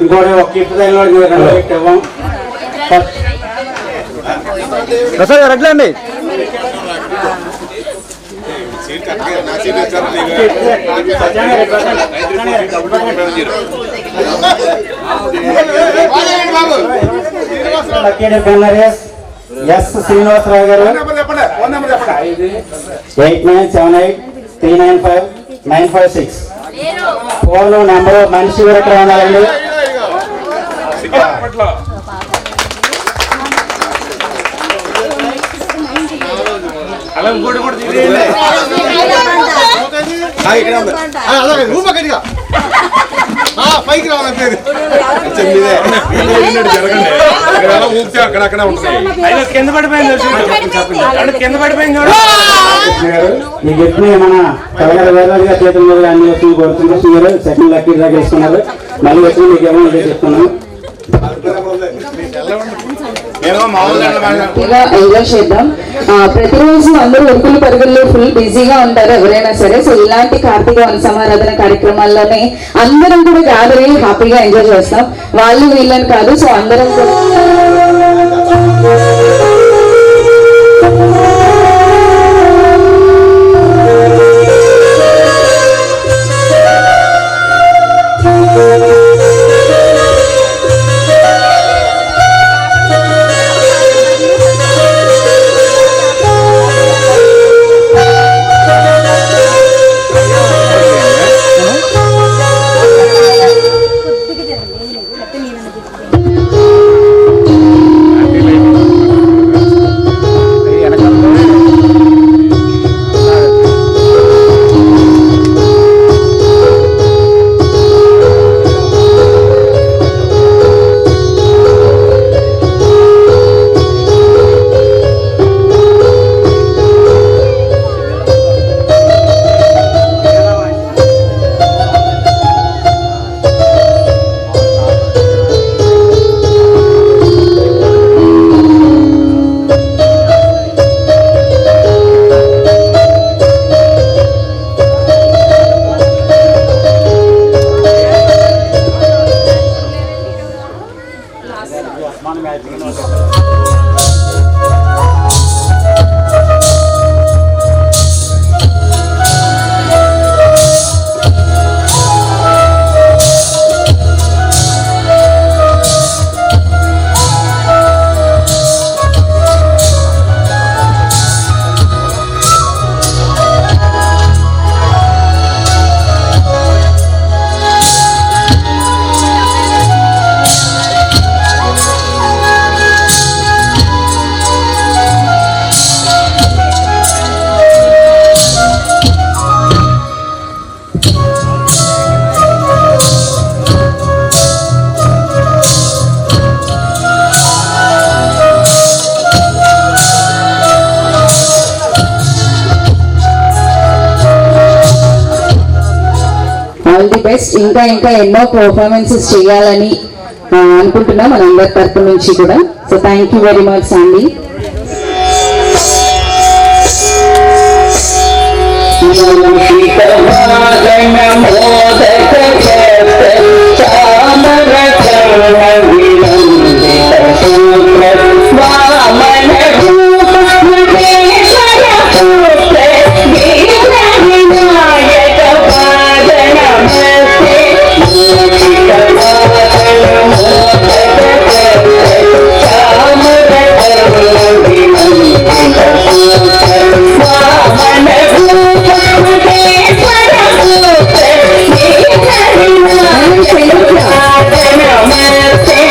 ఇంకోటి ఒక గిఫ్ట్ పెట్టాము. ప్రసాద్ గారు అట్లండి ఎస్ శ్రీనివాసరావు గారు 8978395956 ఫోన్ నెంబర్ మనిషి ఎక్కడ ఉండాలండి. పైకి రావాలి పేరు అక్కడక్కడ ఉంటాయి. కింద పడిపోయింది ఈ గిఫ్ట్ మన కలగడ వేదాలుగా చేతుల మీద అన్ని వస్తువులు కోరుతున్నారు. సెకండ్ లక్కీ డ్రా చేసుకున్నారు. మళ్ళీ వచ్చి మీకు ఏమో ఇదే చెప్తున్నాను. ఎంజాయ్ చేద్దాం. ప్రతిరోజు అందరూ ఉరుకులు పరుగుల్లో ఫుల్ బిజీగా ఉంటారు ఎవరైనా సరే. సో ఇలాంటి కార్తీక వన సమారాధన కార్యక్రమాల్లోనే అందరం కూడా గ్యాదర్ అయ్యి హ్యాపీగా ఎంజాయ్ చేస్తాం. వాళ్ళు వీళ్ళని కాదు. సో అందరం కూడా ఆల్ ది బెస్ట్. ఇంకా ఇంకా ఎన్నో పర్ఫార్మెన్సెస్ చేయాలని అనుకుంటున్నాం మనందరి తరపు నుంచి కూడా. So thank you very much అండి. Namaste.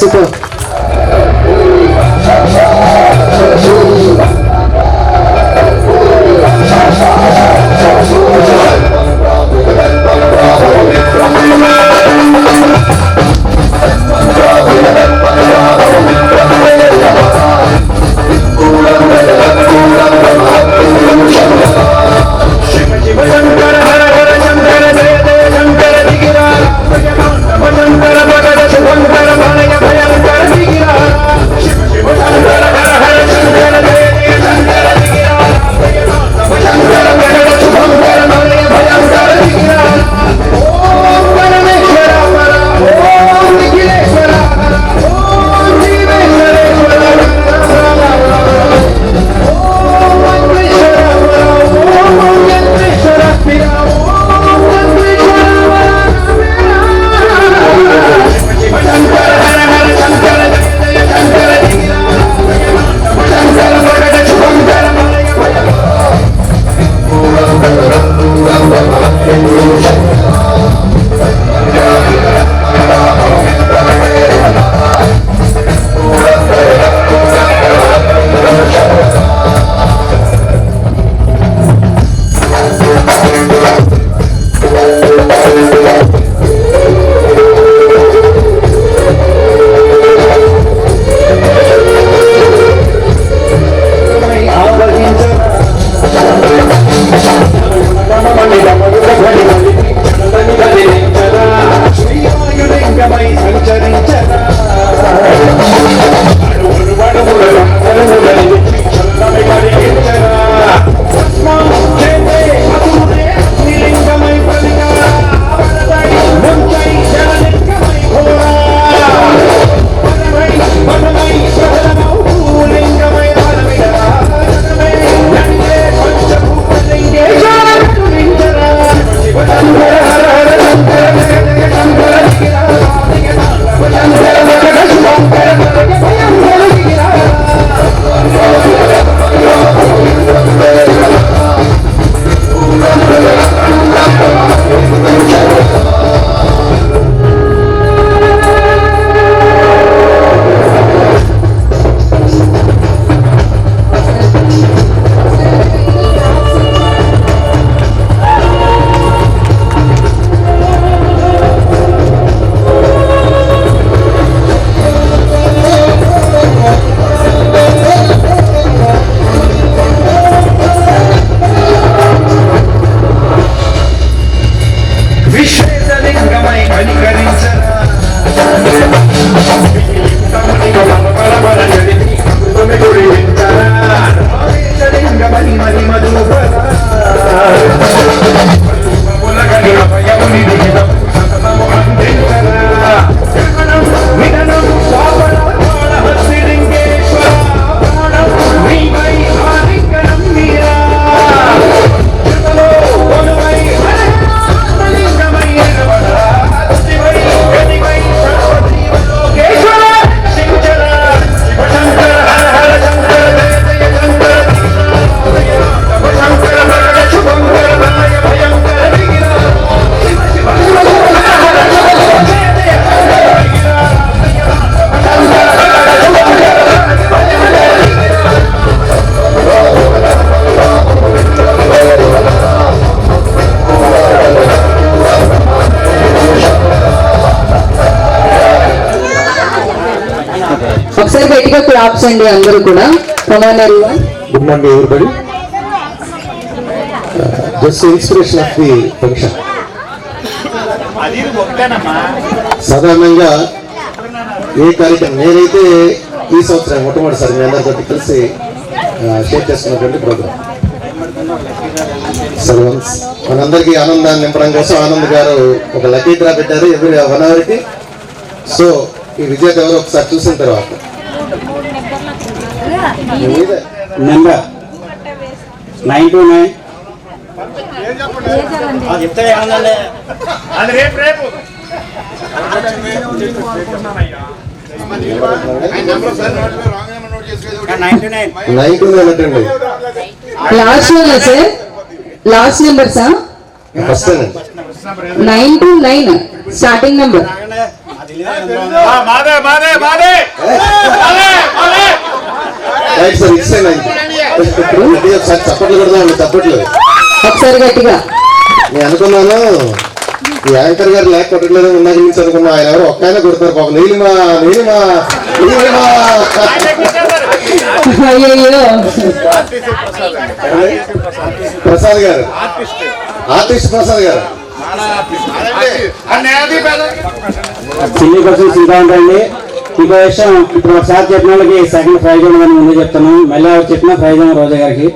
సూపర్. ఒకసారి గట్టిగా క్లాప్స్ అండి అందరూ కూడా. Good morning everybody. Just inspiration of the function. సాధారణంగా ఏ కార్యక్రమం నేనైతే ఈ సంవత్సరం మొట్టమొదటిసారి మీ అందరితో కలిసి షేర్ చేసుకున్నటువంటి ప్రోగ్రామ్ సర్వన్స్ మనందరికీ ఆనందాన్ని నింపడం కోసం ఆనంద్ గారు ఒక లక్కీ డ్రా పెట్టారు ఎవ్రీ 1 అవర్కి. సో ఈ విజేత ఎవరు ఒకసారి చూసిన తర్వాత number 929 last number sir, last number sir first 929 starting number. Right sir ఇచ్చేయండి ఒకసారి చప్పట్లు కొడదామండి చప్పట్లు. ఒకసారి గట్టిగా. నేను అనుకున్నాను ఈ యాంకర్ గారు లేక కొట్టట్లేదు ఉన్నది నుంచి అనుకున్నా. ఆయన ఎవరు ఒక్క ఆయన కొడతారు పాపం. నీలిమా నీలిమా నీలిమా అయ్యో ప్రసాద్ గారు, ఆర్టిస్ట్ ప్రసాద్ గారు. చిన్ని క్వశ్చన్స్ ఇంకా ఉంటాయండి. ఇంకో విషయం, ఇప్పుడు ఒకసారి చెప్పిన వాళ్ళకి సెకండ్ ప్రైజ్ ఉండదని ముందు చెప్తాను. మళ్ళీ ఎవరు చెప్పినా ప్రైజ్ ఏమో రోజా గారికి.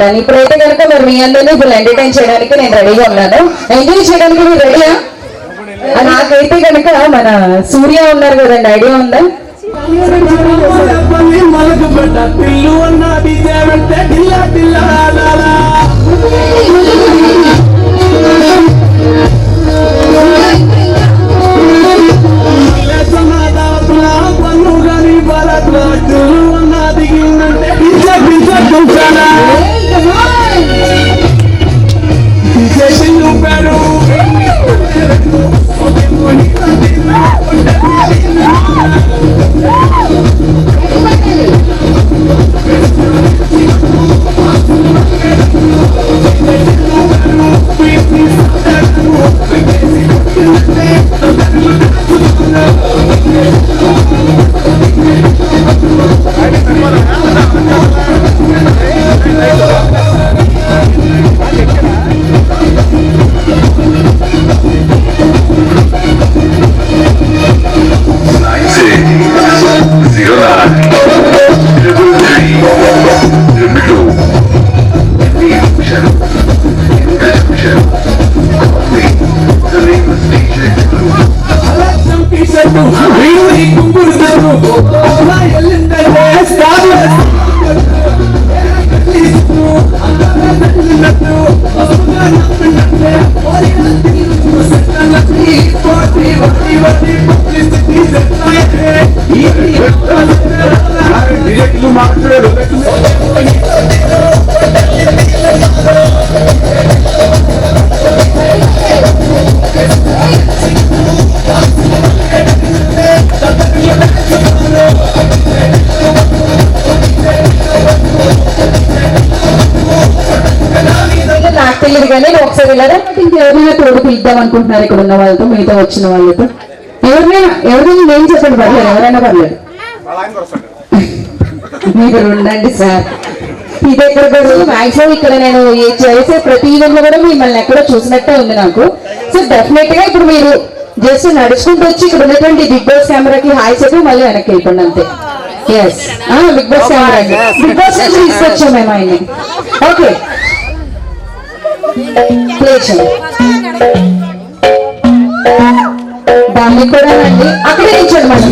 చేయడానికి. ఇప్పుడైతే కనుక మరి మీ అందరినీ ఫుల్ ఎంటర్టైన్ చేయడానికి నేను రెడీగా ఉన్నాను. ఎంజాయ్ చేయడానికి మీరు రెడీయా? నాకైతే కనుక మన సూర్య ఉన్నారు కదండి, ఐడియా ఉందా? తెలియదు కానీ ఒకసారి వెళ్ళారా? ఇంకెవరైనా తోడు పిలుద్దాం అనుకుంటున్నారు ఇక్కడ ఉన్న వాళ్ళతో, మీతో వచ్చిన వాళ్ళతో? ఎవరైనా నేను చెప్పండి, పర్లేదు, ఎవరైనా పర్లేదు. మీరు ఉండండి సార్. ఇది ఎక్కడ మాక్సిమం ఇక్కడ నేను చేసే ప్రతి ఈవెంట్ లో కూడా మిమ్మల్ని ఎక్కడో చూసినట్టే ఉంది నాకు. సో డెఫినెట్ గా ఇప్పుడు మీరు జస్ట్ నడుచుకుంటూ వచ్చి ఇక్కడ ఉన్నటువంటి బిగ్ బాస్ కెమెరాకి హాయ్ చెప్పి మళ్ళీ వెనక్కి వెళ్ళిపోండి అంతే. ఎస్, బిగ్ బాస్ కెమెరాకి బిగ్ బాస్ నుంచి తీసుకొచ్చాం మేము ఆయన్ని. ఓకే, దాన్ని కూడా అండి అక్కడే ఇచ్చాడు మనం.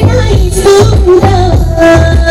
It's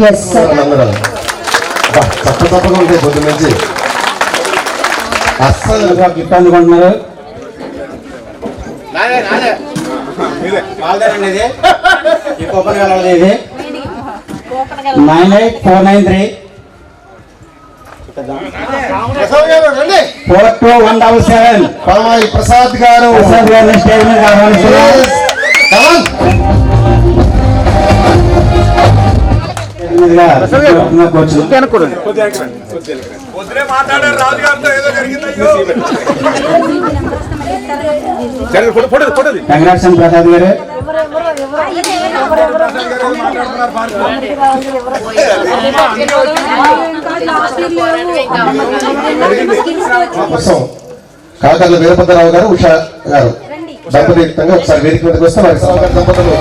yes sir. అందరూ తప్పగా ఉంటాయి పొద్దు నుంచి అస్సలు గిఫ్ట్ అందుకుంటున్నారు. ఈ కూపన్ కలవదు ఇది 98493 42177 పామాయి ప్రసాద్ గారు ప్రసాద్ గారిని స్టేజ్ మీద ఆహ్వానిస్తున్నారు. పొద్దునే మాట్లాడారు రాజుగారితో ఏదో జరిగిందయ్యో. కంగ్రాట్స్ అండ్ ప్రసాద్ గారు. కోసం కాకర్ల వీరభద్రరావు గారు ఉషా గారు దంపతియుక్తంగా ఒకసారి వేదిక మీదకి వస్తే వారి సహకార దంపతులు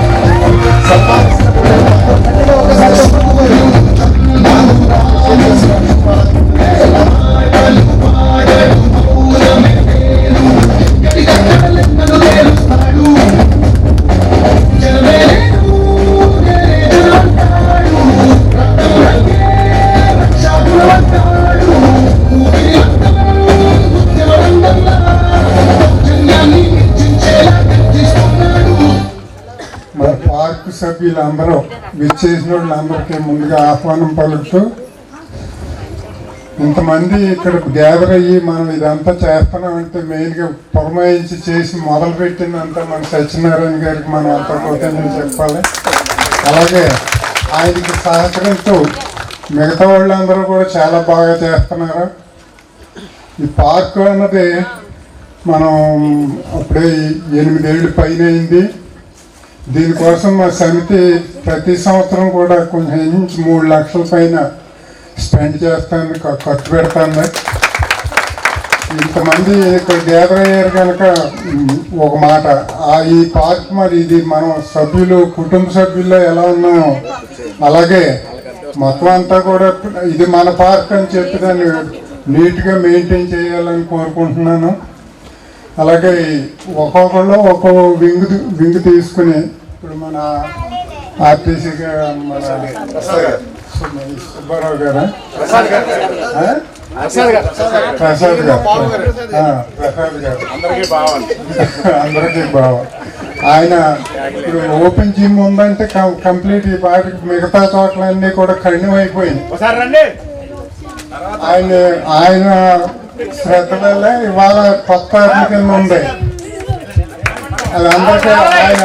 పార్క్ సభ్యులందరూ విచ్చేసిన వాళ్ళందరికీ ముందుగా ఆహ్వానం పలుకుతూ ఇంతమంది ఇక్కడ గ్యాదర్ అయ్యి మనం ఇదంతా చేస్తున్నామంటే మెయిన్గా పురమాయించి చేసి మొదలుపెట్టిందంతా మన సత్యనారాయణ గారికి మనం అంతా కృతజ్ఞతలు చెప్పాలి. అలాగే ఆయనకి సహకరిస్తూ మిగతా వాళ్ళందరూ కూడా చాలా బాగా చేస్తున్నారు. ఈ పార్క్ అన్నది మనం అప్పుడే 8 ఏళ్ళు పైన అయింది. దీనికోసం మా సమితి ప్రతి సంవత్సరం కూడా కొంచెం 3 లక్షల పైన స్పెండ్ చేస్తాను, ఖర్చు పెడతాను. ఇంతమంది ఇక్కడ గ్యాదర్ అయ్యారు కనుక ఒక మాట, ఈ పార్క్ మరి ఇది మనం సభ్యులు కుటుంబ సభ్యుల్లో ఎలా ఉన్నామో అలాగే మొత్తం అంతా కూడా ఇది మన పార్క్ అని చెప్పి దాన్ని నీట్గా మెయింటైన్ చేయాలని కోరుకుంటున్నాను. అలాగే ఒక్కొక్కళ్ళు ఒక్కొక్క వింగ్ తీసుకుని ఇప్పుడు మన ఆర్టీసీగా మన సుబ్బారావు గారు ప్రసాద్ గారు అందరికీ బావ ఆయన ఇప్పుడు ఓపెన్ జిమ్ ఉందంటే కంప్లీట్ ఈ పార్టీ మిగతా చోట్లన్నీ కూడా కఠినం అయిపోయింది. ఆయన శ్రద్ధ వల్ల ఇవాళ కొత్త కింద ఉంది. అది అందరికీ ఆయన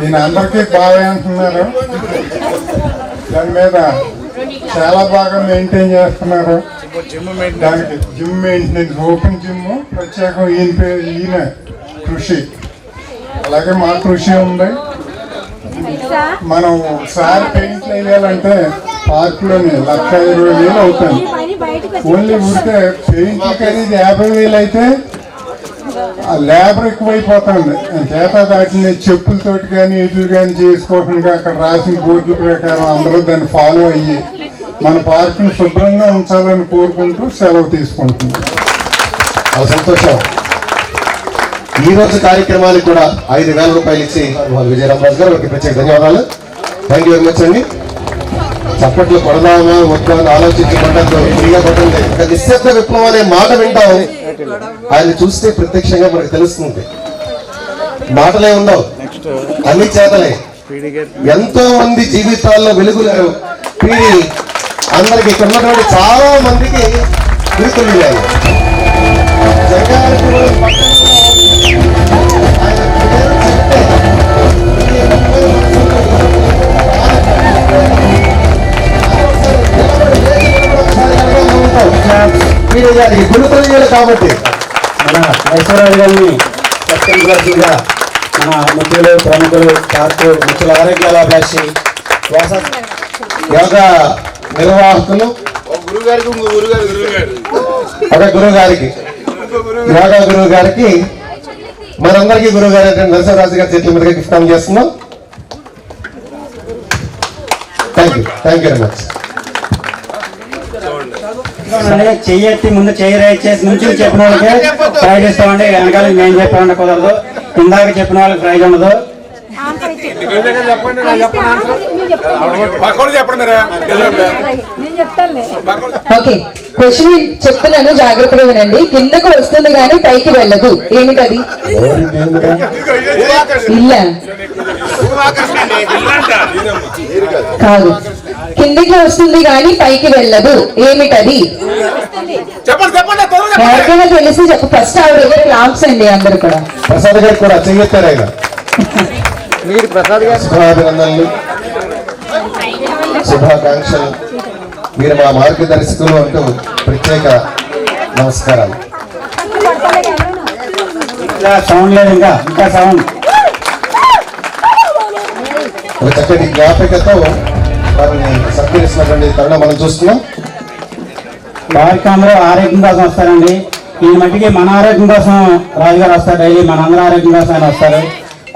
ఈయన అందరికీ బాగా అంటున్నారు. దాని మీద చాలా బాగా మెయింటైన్ చేస్తున్నారు. దానికి జిమ్ మెయింటెనెన్స్ ఓపెన్ జిమ్ ప్రత్యేకం ఈయన కృషి, అలాగే మా కృషి ఉంది. మనం ఒకసారి పెయింట్లు వేయాలంటే పార్కులోని 1,20,000 అవుతుంది. ఓన్లీ ఊరికే పెయింట్ ఖరీదు 50,000 అయితే ఆ లేబర్ ఎక్కువైపోతుంది. చేత వాటిని చెప్పులతోటి కానీ ఇట్లు కానీ చేసుకోకుండా అక్కడ రాసిన బోర్డుల ప్రకారం అందరూ దాన్ని ఫాలో అయ్యి మన పార్కుని శుభ్రంగా ఉంచాలని కోరుకుంటూ సెలవు తీసుకుంటున్నాం. చాలా సంతోషం. ఈ రోజు కార్యక్రమానికి కూడా 5,000 రూపాయలు ఇచ్చి విజయరామరాజు గారు ఒక ప్రత్యేక ధన్యవాదాలు. థ్యాంక్ యూ వెరీ మచ్ అండి. చప్పట్లు కొడదామా వద్దా అని ఆలోచించి కొట్టద్దు, ఫ్రీగా కొట్టండి. నిశ్శబ్ద విప్లవం అనే మాట వింటాం, ఆయన చూస్తే ప్రత్యక్షంగా మనకు తెలుస్తుంది. మాటలే ఉండవు, అన్ని చేతలే. ఎంతో మంది జీవితాల్లో వెలుగులు పీడి అందరికి ఇక్కడ ఉన్నటువంటి చాలా మందికి గుర్తులు ఉన్నాయి. గురుతులు కాబట్టి మన ఐశ్వర్యరాజు గారిని సత్యంగా మన ముఖ్యులు ప్రముఖులు పార్కు ముఖ్యుల ఆరోగ్యాభిలాషి యోగా నిర్వాహకులు ఒక గురువు గారికి యోగా గురువు గారికి మనందరికీ గురువు గారు నరసింహరాజు గారి చేతుల మీదుగా గిఫ్ట్ చేస్తున్నాం. Thank you very much. చెయ్యెత్తి ముందు చెయ్యి రైట్ చేసి నుంచి చెప్పిన వాళ్ళకి ప్రైజ్ ఇస్తామండి. వెనకాల మేము చెప్పామంటే కుదరదు. ఇందాక చెప్పిన వాళ్ళకి ప్రైజ్ ఉండదు. ఓకే, క్వశ్చన్ చెప్తున్నాను, జాగ్రత్తగా వినండి. కిందకు వస్తుంది కానీ పైకి వెళ్ళదు, ఏమిటది? ఇల్లా కాదు, కిందకి వస్తుంది కానీ పైకి వెళ్ళదు, ఏమిటది? ఎవరికైనా తెలిసి చెప్పు. ఫస్ట్ ఆవిడ దగ్గర క్లాప్స్ అండి అందరు కూడా. ప్రసాద్ గారు కూడా చెయ్యెత్తారు ఆయన. మీరు ప్రసాద్ గారు శుభాభినందనలు, శుభాకాంక్షలు. మీరు మా మార్గదర్శకులు అంటూ ప్రత్యేక నమస్కారాలు. సౌండ్ లేదు, ఇంకా సౌండ్. ఒక చక్కటి జ్ఞాపికతో వారిని సత్కరిస్తున్నటువంటి తరుణం మనం చూస్తున్నాం. కార్యక్రమంలో ఆరోగ్యం కోసం వస్తారండి. ఈ మట్టికి మన ఆరోగ్యం కోసం రాజుగారు వస్తారు. డైలీ మనందరి ఆరోగ్యం కోసం ఆయన వస్తారు.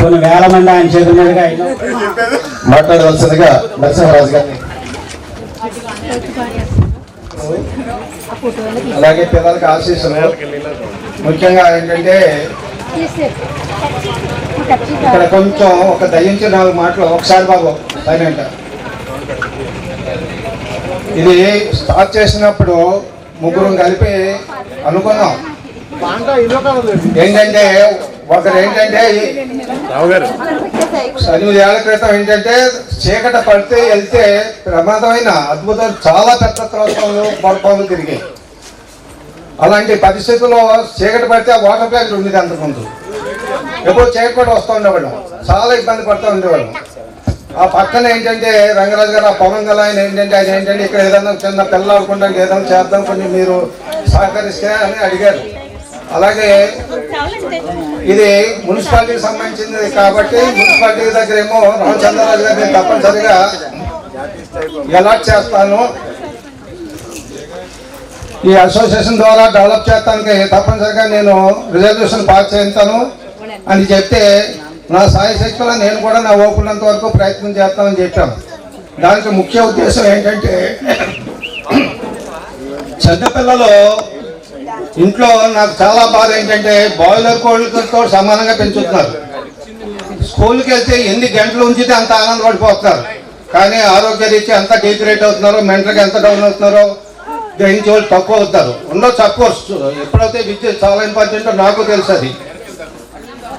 కొన్ని వేల మంది ఆయన చేతుల మీదుగా మాట్లాడవలసిందిగా నరసింహరాజు గారిని. అలాగే పిల్లలకి ఆశీస్సులు. ముఖ్యంగా ఏంటంటే ఇక్కడ కొంచెం ఒక దయించి 4 మాటలు ఒకసారి బాబు సైలెంట్. ఇది స్టార్ట్ చేసినప్పుడు ముగ్గురు కలిపి అనుకున్నాం ఏంటంటే, ఒకరు ఏంటంటే 8 ఏళ్ల క్రితం ఏంటంటే చీకట పడితే వెళ్తే ప్రమాదమైన అద్భుతం, చాలా పెద్ద త్రోత్సాలు పొరపాలు తిరిగాయి. అలాంటి పరిస్థితుల్లో చీకటి పడితే వాటర్ ప్లాంట్ ఉండేది. అంతకుముందు ఎప్పుడు చీకటి కూడా వస్తూ ఉండేవాళ్ళం, చాలా ఇబ్బంది పడుతూ ఉండేవాళ్ళం. ఆ పక్కన ఏంటంటే రంగరాజు గారు, ఆ పవన్ గల ఆయన ఏంటంటే ఇక్కడ ఏదైనా చిన్న పిల్లలు ఆడుకుంటానికి ఏదైనా చేద్దాం, కొంచెం మీరు సహకరిస్తే అని అడిగారు. అలాగే ఇది మున్సిపాలిటీకి సంబంధించింది కాబట్టి మున్సిపాలిటీ దగ్గర ఏమో రామచంద్రరాజు గారిని తప్పనిసరిగా అలాట్ చేస్తాను, ఈ అసోసియేషన్ ద్వారా డెవలప్ చేస్తానికి తప్పనిసరిగా నేను రిజర్వేషన్ పాస్ చేస్తాను అని చెప్తే, నా సాయశక్తిలో నేను కూడా నా ఓపులంత వరకు ప్రయత్నం చేస్తామని చెప్పాను. దానికి ముఖ్య ఉద్దేశం ఏంటంటే, చిన్నపిల్లలు ఇంట్లో నాకు చాలా బాధ ఏంటంటే బాయిలర్ కోళ్ళతో సమానంగా పెంచుతున్నారు. స్కూల్కి వెళ్తే ఎన్ని గంటలు ఉంచితే అంత ఆనందపడిపోతున్నారు, కానీ ఆరోగ్య రీత్యా అంత డీక్రేట్ అవుతున్నారో, మెంటల్గా ఎంత డౌన్ అవుతున్నారో గ్రహించే వాళ్ళు తక్కువ అవుతారు. ఉండొచ్చు అఫ్కోర్స్, ఎప్పుడైతే విద్య చాలా ఇంపార్టెంటో నాకు తెలుసు అది,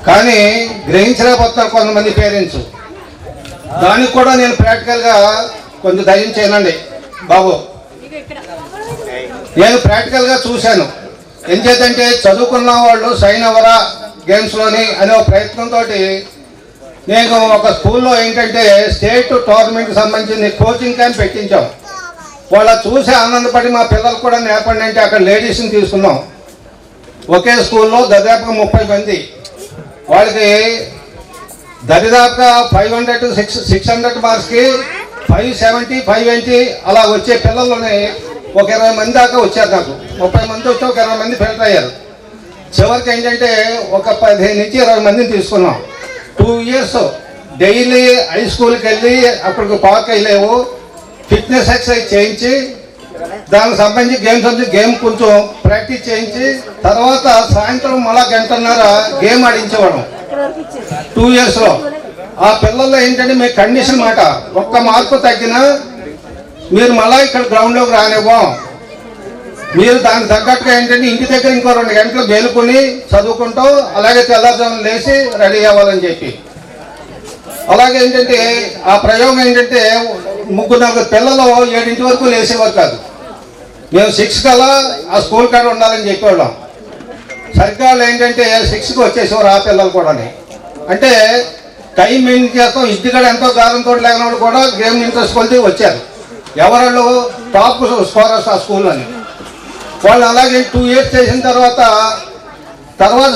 కానీ గ్రహించలేకపోతున్నారు కొంతమంది పేరెంట్స్. దానికి కూడా నేను ప్రాక్టికల్గా కొంచెం దయం చేయనండి బాబు. నేను ప్రాక్టికల్గా చూశాను. ఏం చేద్దంటే చదువుకున్న వాళ్ళు సైన్ అవ్వరా గేమ్స్లోని అనే ఒక ప్రయత్నంతో నేను ఒక స్కూల్లో ఏంటంటే స్టేట్ టోర్నమెంట్కి సంబంధించిన కోచింగ్ క్యాంప్ పెట్టించాం. వాళ్ళ చూసి ఆనందపడి మా పిల్లలు కూడా నేర్పండి అంటే అక్కడ లేడీస్ని తీసుకున్నాం. ఒకే స్కూల్లో దరిదాపుగా 30 మంది. వాళ్ళకి దరిదాపుగా 500 to 600 మార్క్స్కి 570, 580 అలా వచ్చే పిల్లల్లోనే ఒక 20 మంది దాకా వచ్చారు. నాకు 30 మంది వస్తే ఒక 20 మంది ఫిల్టర్ అయ్యారు. చివరికి ఏంటంటే ఒక 15 నుంచి 20 మందిని తీసుకున్నాం. 2 years డైలీ హై స్కూల్కి వెళ్ళి అక్కడికి పార్క్ అయ్యలేవు, ఫిట్నెస్ ఎక్సర్సైజ్ చేయించి దానికి సంబంధించి గేమ్ కొంచెం ప్రాక్టీస్ చేయించి తర్వాత సాయంత్రం మళ్ళా 1.5 గంటల గేమ్ ఆడించేవాళ్ళం 2 yearsలో. ఆ పిల్లల్లో ఏంటంటే మీ కండిషన్ మాట, ఒక్క మార్కు తగ్గినా మీరు మళ్ళీ ఇక్కడ గ్రౌండ్లోకి రానివ్వం. మీరు దానికి తగ్గట్టుగా ఏంటంటే ఇంటి దగ్గర ఇంకో 2 గంటలు గేలుకొని చదువుకుంటూ అలాగే తెల్లారుజామున లేచి రెడీ అవ్వాలని చెప్పి. అలాగే ఏంటంటే ఆ ప్రయోగం ఏంటంటే 3-4 పిల్లలు 7 వరకు లేచేవారు కాదు. మేము 6 కల్లా ఆ స్కూల్ కాడ ఉండాలని చెప్పేవాళ్ళం. సరిగ్గా ఏంటంటే 6కి వచ్చేసేవారు ఆ పిల్లలు కూడా. అంటే టైం మెయింటైన్ చేస్తాం. ఇంటికాడ ఎంతో గాలంతో లేని వాళ్ళు కూడా గేమ్ ఇంట్రెస్ట్ కొలితే వచ్చారు. ఎవరు టాప్ స్కోరర్స్ ఆ స్కూల్లోని వాళ్ళు. అలాగే 2 years చేసిన తర్వాత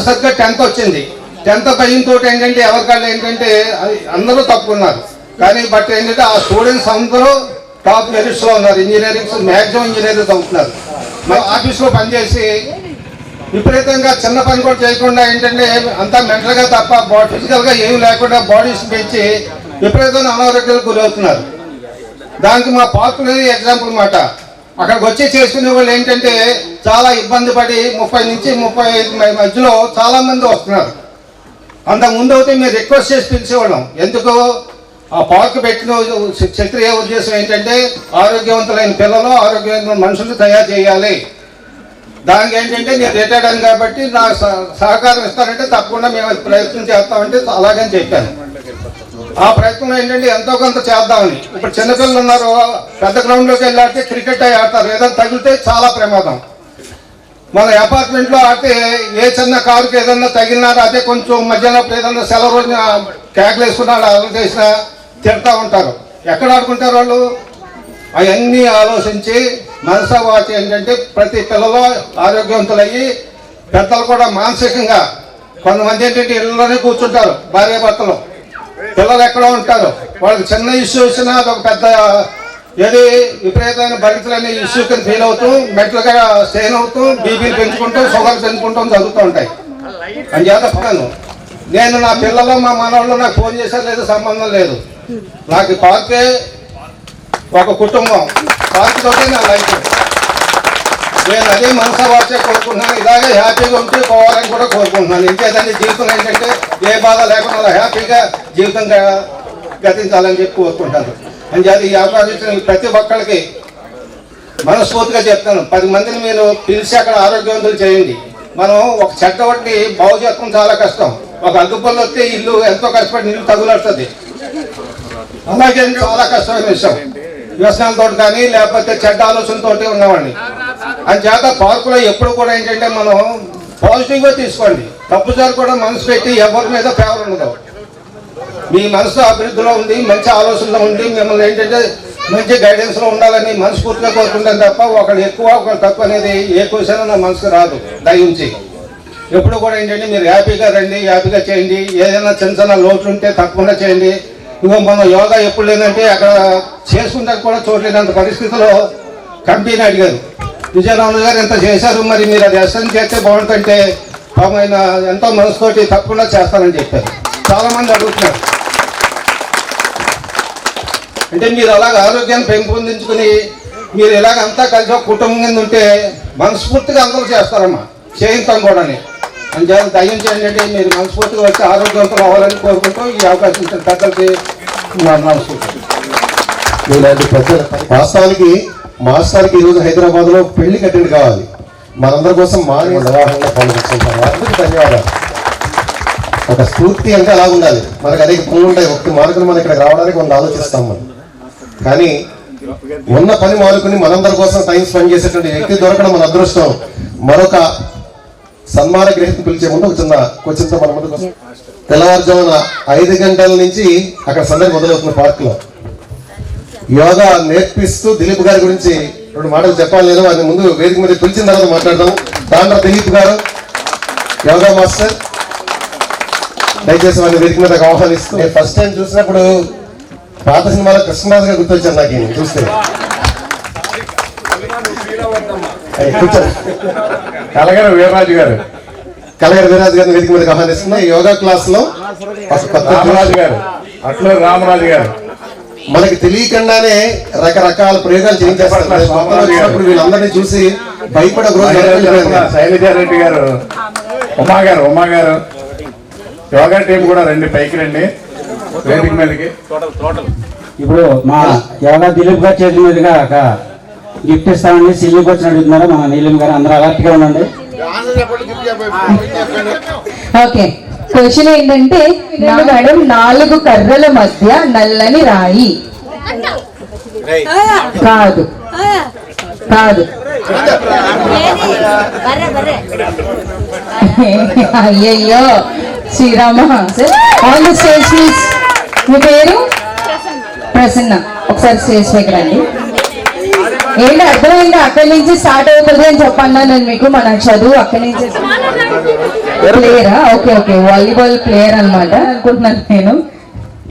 సరిగ్గా 10th వచ్చింది. 10th భయంతో ఏంటంటే ఎవరికాళ్ళు ఏంటంటే అందరూ తప్పుకున్నారు. కానీ బట్ ఏంటంటే ఆ స్టూడెంట్స్ అందరూ టాప్ మెరిట్స్లో ఉన్నారు. ఇంజనీరింగ్ మ్యాక్సిమం ఇంజనీరింగ్ చదువుతున్నారు. మరి ఆఫీస్లో పనిచేసి విపరీతంగా చిన్న పని కూడా చేయకుండా ఏంటంటే అంతా మెంటల్గా తప్ప ఫిజికల్గా ఏమి లేకుండా బాడీస్ పెంచి విపరీతంగా అనారోగ్యాలకు గురవుతున్నారు. దానికి మా పార్కులు ఎగ్జాంపుల్ మాట. అక్కడికి వచ్చి చేసుకునే వాళ్ళు ఏంటంటే చాలా ఇబ్బంది పడి 30 నుంచి 35 మధ్యలో చాలా మంది వస్తున్నారు. అంతకుముందు అయితే మేము రిక్వెస్ట్ చేసి పిలిచేవాళ్ళం. ఎందుకు ఆ పార్క్ పెట్టిన క్షత్రియ ఉద్దేశం ఏంటంటే ఆరోగ్యవంతులైన పిల్లలు, ఆరోగ్యవంతులైన మనుషులు తయారు చేయాలి. దానికి ఏంటంటే నేను రిటైర్డ్ అని కాబట్టి నా సహకారం ఇస్తానంటే తప్పకుండా మేము ప్రయత్నం చేస్తామంటే అలాగని చెప్పాను. ఆ ప్రయత్నం ఏంటంటే ఎంతో కొంత చేద్దామని. ఇప్పుడు చిన్నపిల్లలు ఉన్నారు, పెద్ద గ్రౌండ్లోకి వెళ్ళి ఆడితే క్రికెట్ అయి ఆడతారు, ఏదైనా తగిలితే చాలా ప్రమాదం. మన అపార్ట్మెంట్లో ఆడితే ఏ చిన్న కారుకి ఏదన్నా తగిలినా అదే కొంచెం మధ్యాహ్నం ఏదన్నా సెలవు రోజున కేకలు వేసుకున్నాడు అలా చేసినా తిడతా ఉంటారు. ఎక్కడ ఆడుకుంటారు వాళ్ళు? అవన్నీ ఆలోచించి మనసా వాచి ఏంటంటే ప్రతి పిల్లలు ఆరోగ్యవంతులయ్యి పెద్దలు కూడా మానసికంగా, కొంతమంది ఏంటంటే ఇళ్ళలోనే కూర్చుంటారు భార్యాభర్తలు, పిల్లలు ఎక్కడో ఉంటారు, వాళ్ళకి చిన్న ఇష్యూ వచ్చినా అదొక పెద్ద ఏది విపరీతమైన భరించలేని ఇష్యూ కింద ఫీల్ అవుతూ మెంటల్గా స్ట్రెయిన్ అవుతూ బీపీలు పెంచుకుంటూ షుగర్ పెంచుకుంటూ జరుగుతూ ఉంటాయి. అని చేతను నేను నా పిల్లలు మా మనవాళ్ళు నాకు ఫోన్ చేశారు లేదు, సంబంధం లేదు. నాకు పార్కే ఒక కుటుంబం, పార్క్ తోటే నా లైఫ్. నేను అదే మనసా వాచే కోరుకుంటున్నాను. ఇలాగే హ్యాపీగా ఉంటే పోవాలని కూడా కోరుకుంటున్నాను. ఇంకేదండి జీవితం ఏంటంటే ఏ బాధ లేకుండా అలా హ్యాపీగా జీవితంగా గతించాలని చెప్పి కోరుకుంటాను. అని చేత ఈ అవకాశం ఇచ్చిన ప్రతి ఒక్కరికి మనస్ఫూర్తిగా చెప్తాను, 10 మందిని మీరు పిలిచి అక్కడ ఆరోగ్యవంతులు చేయండి. మనం ఒక చెడ్డ ఒకటి బాగు చేయడం చాలా కష్టం. ఒక అగ్గుపల్లి వస్తే ఇల్లు ఎంతో కష్టపడి నీళ్ళు తగులుతుంది, అలాగే చాలా కష్టమైన విషయం. వ్యసనాలతో కానీ లేకపోతే చెడ్డ ఆలోచనతో ఉన్నవాడిని. అని చేత పార్కులో ఎప్పుడు కూడా ఏంటంటే మనం పాజిటివ్గా తీసుకోండి. తప్పుదారు కూడా మనసు పెట్టి ఎవరి మీద ఫేవర్ ఉండదు. మీ మనసు అభివృద్ధిలో ఉంది, మంచి ఆలోచనలో ఉంది, మిమ్మల్ని ఏంటంటే మంచి గైడెన్స్లో ఉండాలని మనస్ఫూర్తిగా కోరుకుంటాను తప్ప ఒకళ్ళు ఎక్కువ ఒకళ్ళు తక్కువ అనేది ఏ క్వశ్చన్ నా మనసుకు రాదు. దయించి ఎప్పుడు కూడా ఏంటంటే మీరు హ్యాపీగా రండి, హ్యాపీగా చేయండి. ఏదైనా చిన్న చిన్న లోట్లు ఉంటే తప్పకుండా చేయండి. ఇంకో మనం యోగా ఎప్పుడు లేదంటే అక్కడ చేసుకుంటే కూడా చూడలేనంత పరిస్థితిలో కంపెనీ అడిగారు, విజయరామరాజు గారు ఎంత చేశారు, మరి మీరు అది ఎస్ఎన్ చేస్తే బాగుంటుంటే పాపం ఆయన ఎంతో మనసుతోటి తప్పకుండా చేస్తానని చెప్పారు. చాలామంది అడుగుతున్నారు. అంటే మీరు అలాగ ఆరోగ్యాన్ని పెంపొందించుకుని మీరు ఇలాగ అంతా కలిసి ఒక కుటుంబం కింద ఉంటే మనస్ఫూర్తిగా అందరూ చేస్తారమ్మా, చేయిస్తాం కూడా. అని చెప్పి దయించి ఏంటంటే మీరు మనస్ఫూర్తిగా వచ్చి ఆరోగ్యవంతులు అవ్వాలని కోరుకుంటూ ఈ అవకాశం ఇచ్చిన పెద్దలకి నమస్కృతం. వాస్తవానికి మాస్టర్కి ఈరోజు హైదరాబాద్లో పెళ్లికి అటెండ్ కావాలి. మనందరి కోసం మానవ నిర్వహణలో పాల్గొంటున్నారు. అందరికీ ధన్యవాదాలు. ఒక స్ఫూర్తి అంటే అలా ఉండాలి. మనకు అనేక పనులు ఉంటాయి. ఒక్క మార్కులు మనం ఇక్కడ రావడానికి మనం ఆలోచిస్తాం. మనం కానీ ఉన్న పని మానుకుని మనందరి కోసం టైం స్పెండ్ చేసేటువంటి వ్యక్తి దొరకడం మన అదృష్టం. మరొక సన్మాన గ్రహీత పిలిచే ముందు ఒక చిన్న క్వశ్చన్తో మన ముందుకు వస్తాం. తెల్లవారుజామున 5 గంటల నుంచి అక్కడ సందడి మొదలవుతున్న పార్కులో యోగా నేర్పిస్తూ దిలీప్ గారి గురించి 2 మాటలు చెప్పాలి. లేదు అది ముందు వేదిక మీద పిలిచిన తర్వాత మాట్లాడదాం. డాక్టర్ దిలీప్ గారు యోగా మాస్టర్, దయచేసి వారిని వేదిక మీద ఆహ్వానిస్తూ. నేను ఫస్ట్ టైం చూసినప్పుడు పాత సినిమాలో కృష్ణరాజు గారు గుర్తొచ్చాను నాకు ఈయన చూస్తే. కూర్చోండి. కలగర వీర్రాజు గారు వేదిక మీద ఆహ్వానిస్తున్నా. యోగా క్లాస్ లో రామరాజు గారు, అట్లా రామరాజు గారు మనకి తెలియకుండానే రకరకాల ప్రయోగాలు చేయించేస్తారు. వీళ్ళందరినీ చూసి భయపడే శైలజారెడ్డి గారు, ఉమా గారు యోగా టీం కూడా రండి, పైకి రండి వేదిక మీదకి. ఇప్పుడు మా యోగా దిలీప్ గారి చేతి మీదుగా ఒక గిఫ్ట్ ఇస్తామండి. సిల్లీకి వచ్చి అడుగుతున్నారు మన నీలిం గారు. అందరూ అలర్ట్ గా ఉండండి. ఓకే, క్వశ్చన్ ఏంటంటే మేడం 4 కర్రల మధ్య నల్లని రాయి. కాదు కాదు, అయ్యయ్యో Srirama. On the stage please. మీ పేరు? ప్రసన్న. ఒకసారి స్టేజ్ పైకి రండి. ఏంటి అర్థమైంది? అక్కడి నుంచి స్టార్ట్ అవుతుంది అని చెప్పన్నా నేను మీకు. మన చదువు అక్కడి నుంచి. ప్లేయరా? ఓకే ఓకే, వాలీబాల్ ప్లేయర్ అనమాట అనుకుంటున్నాను నేను.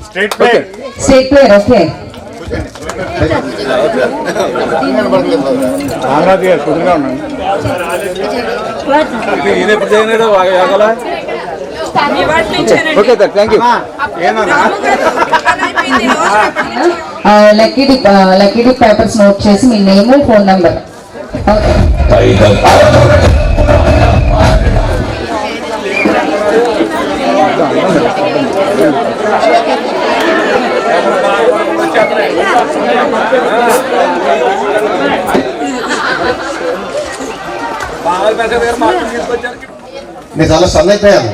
State player. Okay, okay thank you. Lucky dip papers note చేసి మీ నేమ్ ఫోన్ నెంబర్. నేను చాలా సన్ అయిపోయాను.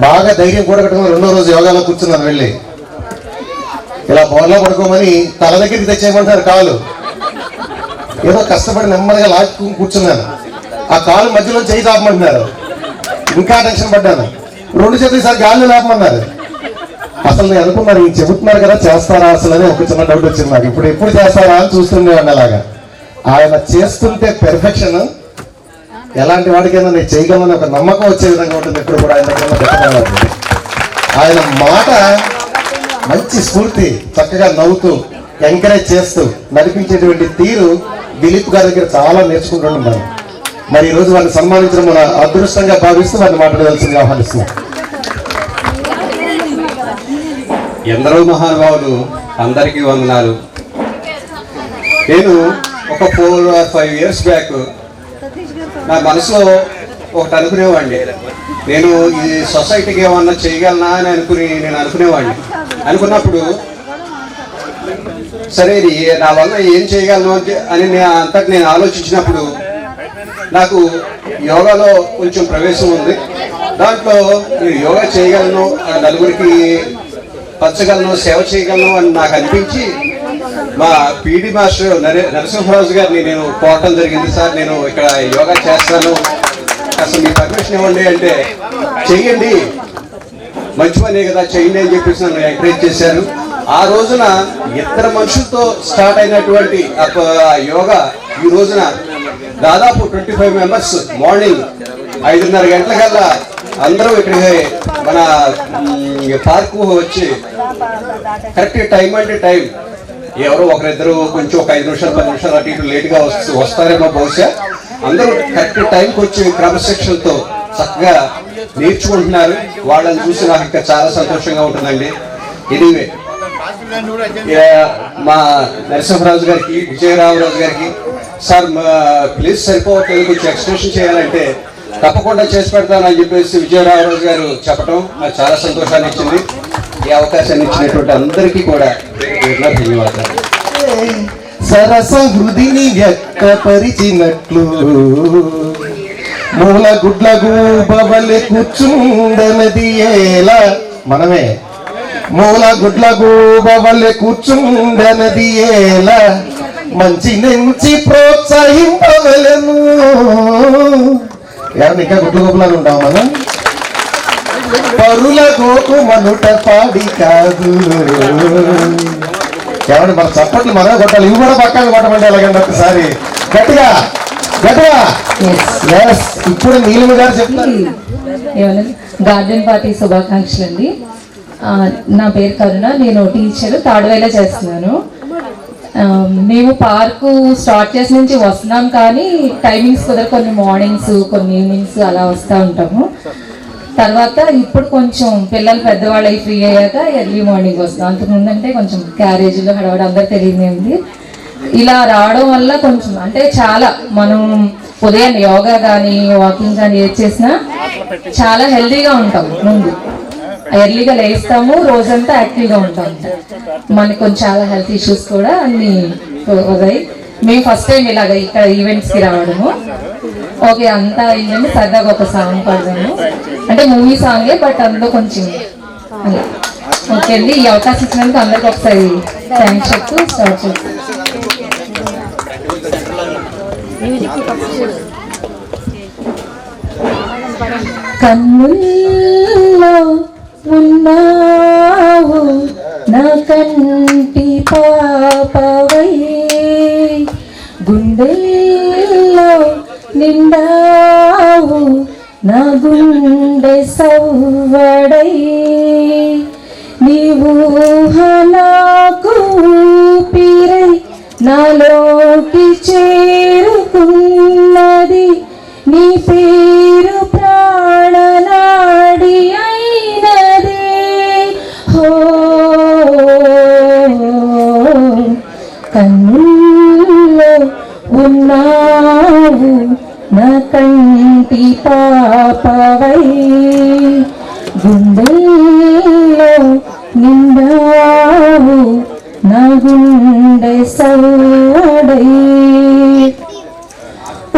బాగా ధైర్యం కూడా కట్టుకుని రెండో రోజు యోగాలో కూర్చున్నాను. వెళ్ళి ఇలా బోర్లో పడుకోమని తల దగ్గరికి తెచ్చేయమంటారు కాలు. ఏదో కష్టపడి నెమ్మదిగా లాక్కుని కూర్చున్నాను. ఆ కాలు మధ్యలో చేయి చాపమంటున్నారు. ఇంకా టెన్షన్ పడ్డాను. 2 చేతులు ఈసారి గాలిని లేపమన్నారు. అసలు నేను అనుకున్నాను ఈ చెబుతున్నారు కదా చేస్తారా అసలు అని ఒక చిన్న డౌట్ వచ్చింది నాకు. ఎప్పుడు చేస్తారా అని చూస్తుండేవాడిని. అలాగా ఆయన చేస్తుంటే పెర్ఫెక్షన్ ఎలాంటి వాడికైనా నేను చేయగలను ఒక నమ్మకం వచ్చే విధంగా ఉంటుంది. ఎప్పుడు కూడా ఆయన దగ్గర ఆయన మాట మంచి స్ఫూర్తి, చక్కగా నవ్వుతూ ఎంకరేజ్ చేస్తూ నడిపించేటువంటి తీరు దిలీప్ గారి దగ్గర చాలా నేర్చుకుంటున్నాను. మరి ఈ రోజు వారిని సన్మానించడం మన అదృష్టంగా భావిస్తూ వారిని మాట్లాడవలసిందిగా ఆహ్వానిస్తున్నాం. ఎందరో మహానుభావులు, అందరికీ వందనాలు. నేను ఒక 4 or 5 years బ్యాక్ నా మనసులో ఒకటి అనుకునేవాడిని. నేను ఈ సొసైటీకి ఏమన్నా చేయగలనా అని నేను అనుకునేవాడిని. అనుకున్నప్పుడు సరే నా వల్ల ఏం చేయగలను అని నేను ఆలోచించినప్పుడు నాకు యోగాలో కొంచెం ప్రవేశం ఉంది. దాంట్లో నేను యోగా చేయగలను, నలుగురికి పంచగలను, సేవ చేయగలను అని నాకు అనిపించి మా పీడి మాస్టర్ నరసింహరాజు గారిని నేను కోరటం జరిగింది. సార్ నేను ఇక్కడ యోగా చేస్తాను, అసలు మీ పర్మిషన్ ఇవ్వండి అంటే చెయ్యండి, మంచి పనే కదా చెయ్యండి అని చెప్పేసి నన్ను ఎంకరేజ్ చేశారు. ఆ రోజున 2 మనుషులతో స్టార్ట్ అయినటువంటి యోగా ఈ రోజున దాదాపు 25 మెంబర్స్ మార్నింగ్ 5:30 గంటలకల్లా అందరూ ఇక్కడికి మన పార్కు వచ్చి కరెక్ట్ టైం అంటే టైం, ఎవరో ఒకరిద్దరు కొంచెం ఒక 5 నిమిషాలు 10 నిమిషాలు అటు ఇటు లేట్గా వస్తారేమో బహుశా, అందరూ కరెక్ట్ టైంకి వచ్చి క్రమశిక్షణతో చక్కగా నేర్చుకుంటున్నారు. వాళ్ళని చూసి నాకు ఇంకా చాలా సంతోషంగా ఉంటుందండి. ఎనీవే మా నరసింహరాజు గారికి, విజయరామరాజు గారికి, సార్ ప్లీజ్ సరిపోవట్లేదు కొంచెం ఎక్స్ప్రెషన్ చేయాలంటే తప్పకుండా చేసి పెడతానని చెప్పేసి విజయరామరాజు గారు చెప్పడం నాకు చాలా సంతోషాన్ని ఇచ్చింది. ఈ అవకాశాన్ని ఇచ్చినటువంటి అందరికీ కూడా ధన్యవాదాలు. సరస హృదిని వ్యక్తపరిచినట్లు మూల గుడ్ల గూబవలె కూర్చుండనది ఏలా, మనమే మూల గుడ్ల గూబవలె కూర్చుండనది ఏలా, మంచి నుంచి ప్రోత్సహింపవలను. ఎవరు ఇంకా గుడ్ల గూబలాలు ఉంటాం మనం. పరుల గోకు మనుట పాడి కాదు. ఏమంటే మన చప్పట్లు మనమే కొట్టాలి. ఇవి కూడా పక్కన కొట్టమంటే ఎలాగండి ఒకసారి గట్టిగా గట్టిగా. ఇప్పుడు నీలిమ గారు చెప్తారు. గార్డెన్ పార్టీ శుభాకాంక్షలు అండి. నా పేరు కరుణ, నేను టీచర్ తాడువేలా చేస్తున్నాను. మేము పార్కు స్టార్ట్ చేసిన నుంచి వస్తున్నాం, కానీ టైమింగ్స్ కుదర కొన్ని మార్నింగ్స్ కొన్ని ఈవినింగ్స్ అలా వస్తూ ఉంటాము. తర్వాత ఇప్పుడు కొంచెం పిల్లలు పెద్దవాళ్ళు అయి ఫ్రీ అయ్యాక ఎర్లీ మార్నింగ్ వస్తాం. అంతకుముందు అంటే కొంచెం క్యారేజీలో హడవడం అందరు తెలియదు. ఇలా రావడం వల్ల కొంచెం అంటే చాలా మనం ఉదయం యోగా కానీ వాకింగ్ కానీ ఏది చేసినా చాలా హెల్తీగా ఉంటాం. ముందు ఎర్లీగా లేస్తాము, రోజంతా యాక్టివ్గా ఉంటాం. మనకి కొంచెం చాలా హెల్త్ ఇష్యూస్ కూడా అన్ని పోతాయి. మేము ఫస్ట్ టైం ఇలాగ ఇక్కడ ఈవెంట్స్కి రావడము. ఓకే అంతా అయిందండి. సరదాగా ఒక సాంగ్ పాడదాము, అంటే మూవీ సాంగే బట్ అందులో కొంచెం అలా. ఓకే అండి, ఈ అవకాశం ఇచ్చినందుకు అందరికి ఒకసారి థ్యాంక్స్ చెప్తూ స్టార్ట్ చేస్తాం. కన్నుల్లో ఉన్నావు నా కంటి పాపవై, గుండెల్లో నిండావు నా గుండె సవ్వడై, నీవు నాకు ఊపిరై నాలోకి చేరుకున్నది, నీ పేరు ప్రాణనాడి అయినది. హో ఉన్నావు నా కంటి పాపవై గుండెల్లో నిండావు నా గుండె సౌడై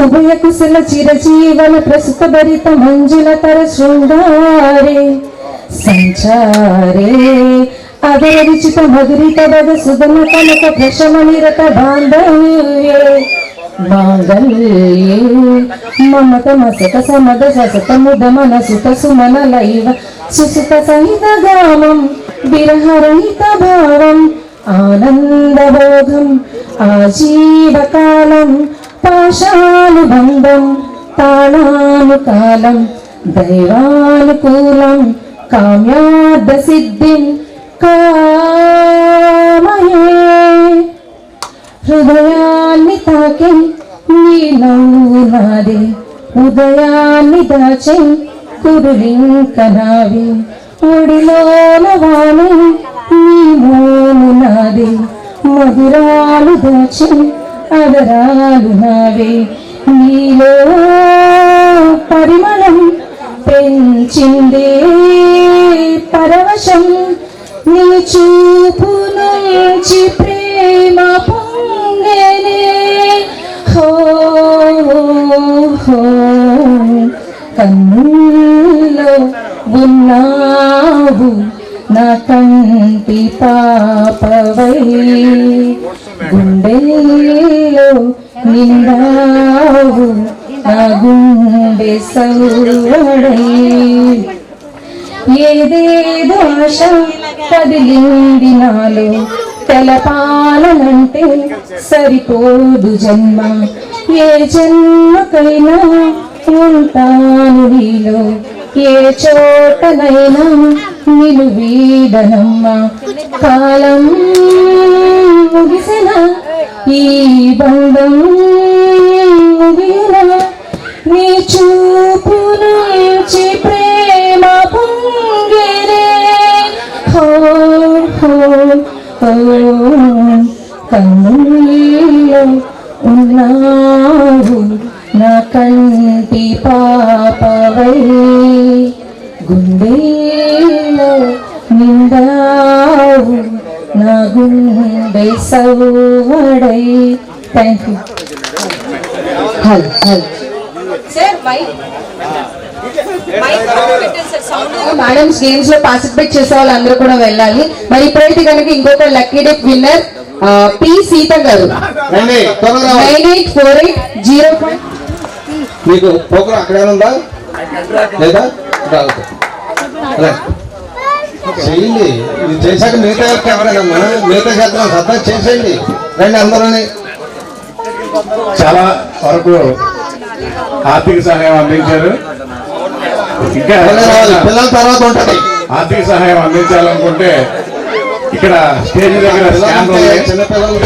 ఉభయ కుశల చిరజీవన ప్రస్తుత భరిత మంజుల తర శృంగారే సంచారే అదర విచిత మధురిత బద సుధమ కనక ప్రశమ నిరత బాంధవ్యే మాంగళ్యే మమత మసత సమద ససత ముద మనసుత సుమన లైవ సుసుత సహిత గామం విరహరహిత భావం ఆనందబోధం ఆజీవకాలం పాశానుబంధం తాళానుకాలం దైవానుకూలం కామ్యార్థ సిద్ధిం కామయే హృదయాన్ని తాకే నీ నవ్వు నాదే ఉదయాన్ని దాచే కురులింక నావే ఒడిలోన వాణి నీ మోము నాదే మధురాలు దాచే అదరాలు నావే నీలో పరిమళం పెంచిందే పరవశం నీ చూపు నుంచి ప్రేమ పొంగెనే హో హో కన్నుల్లో ఉన్నావు నా కంటి పాపవై గుండెల్లో నిండావు నా గుండె సౌడై ఏదేదో ఆశ కదిలింది నాలో తెలపాలనంటే సరిపోదు జన్మ ఏ జన్మకైనా ఉంటాను నీలో ఏ చోటనైనా నిలువీడనమ్మ కాలం ముగిసిన ఈ బంధం ముగిన నీ చూపు నుంచి ప్రేమ పొంగిరే హో హో హో కన్నుల్లో ఉన్నావు నా కంటి పాపవై గుండెల్లో నిండావు నా గుండె సౌడై థ్యాంక్ యూ హల్ హల్ మేడమ్స్ గేమ్స్ లో పార్టిసిపేట్ చేసే వాళ్ళందరూ కూడా వెళ్ళాలి. మరి ఇప్పుడైతే కనుక ఇంకొక lucky dip winner P Sita గారు 984805. మీకు ప్రోగ్రాం అక్కడ ఉందా లేదా చేయండి. ఇది చేశాక మిగతా ఎవరైనా మిగతా చేద్దాం సత్తా చేసేయండి రండి అందరూని. చాలా వరకు ఆర్థిక సహాయం అందించారు. ఇంకా పిల్లల తర్వాత ఉంటుంది. ఆర్థిక సహాయం అందించాలనుకుంటే ఇక్కడ స్టేజ్ దగ్గర స్టాండ్ ఉంది. చిన్నపిల్లలు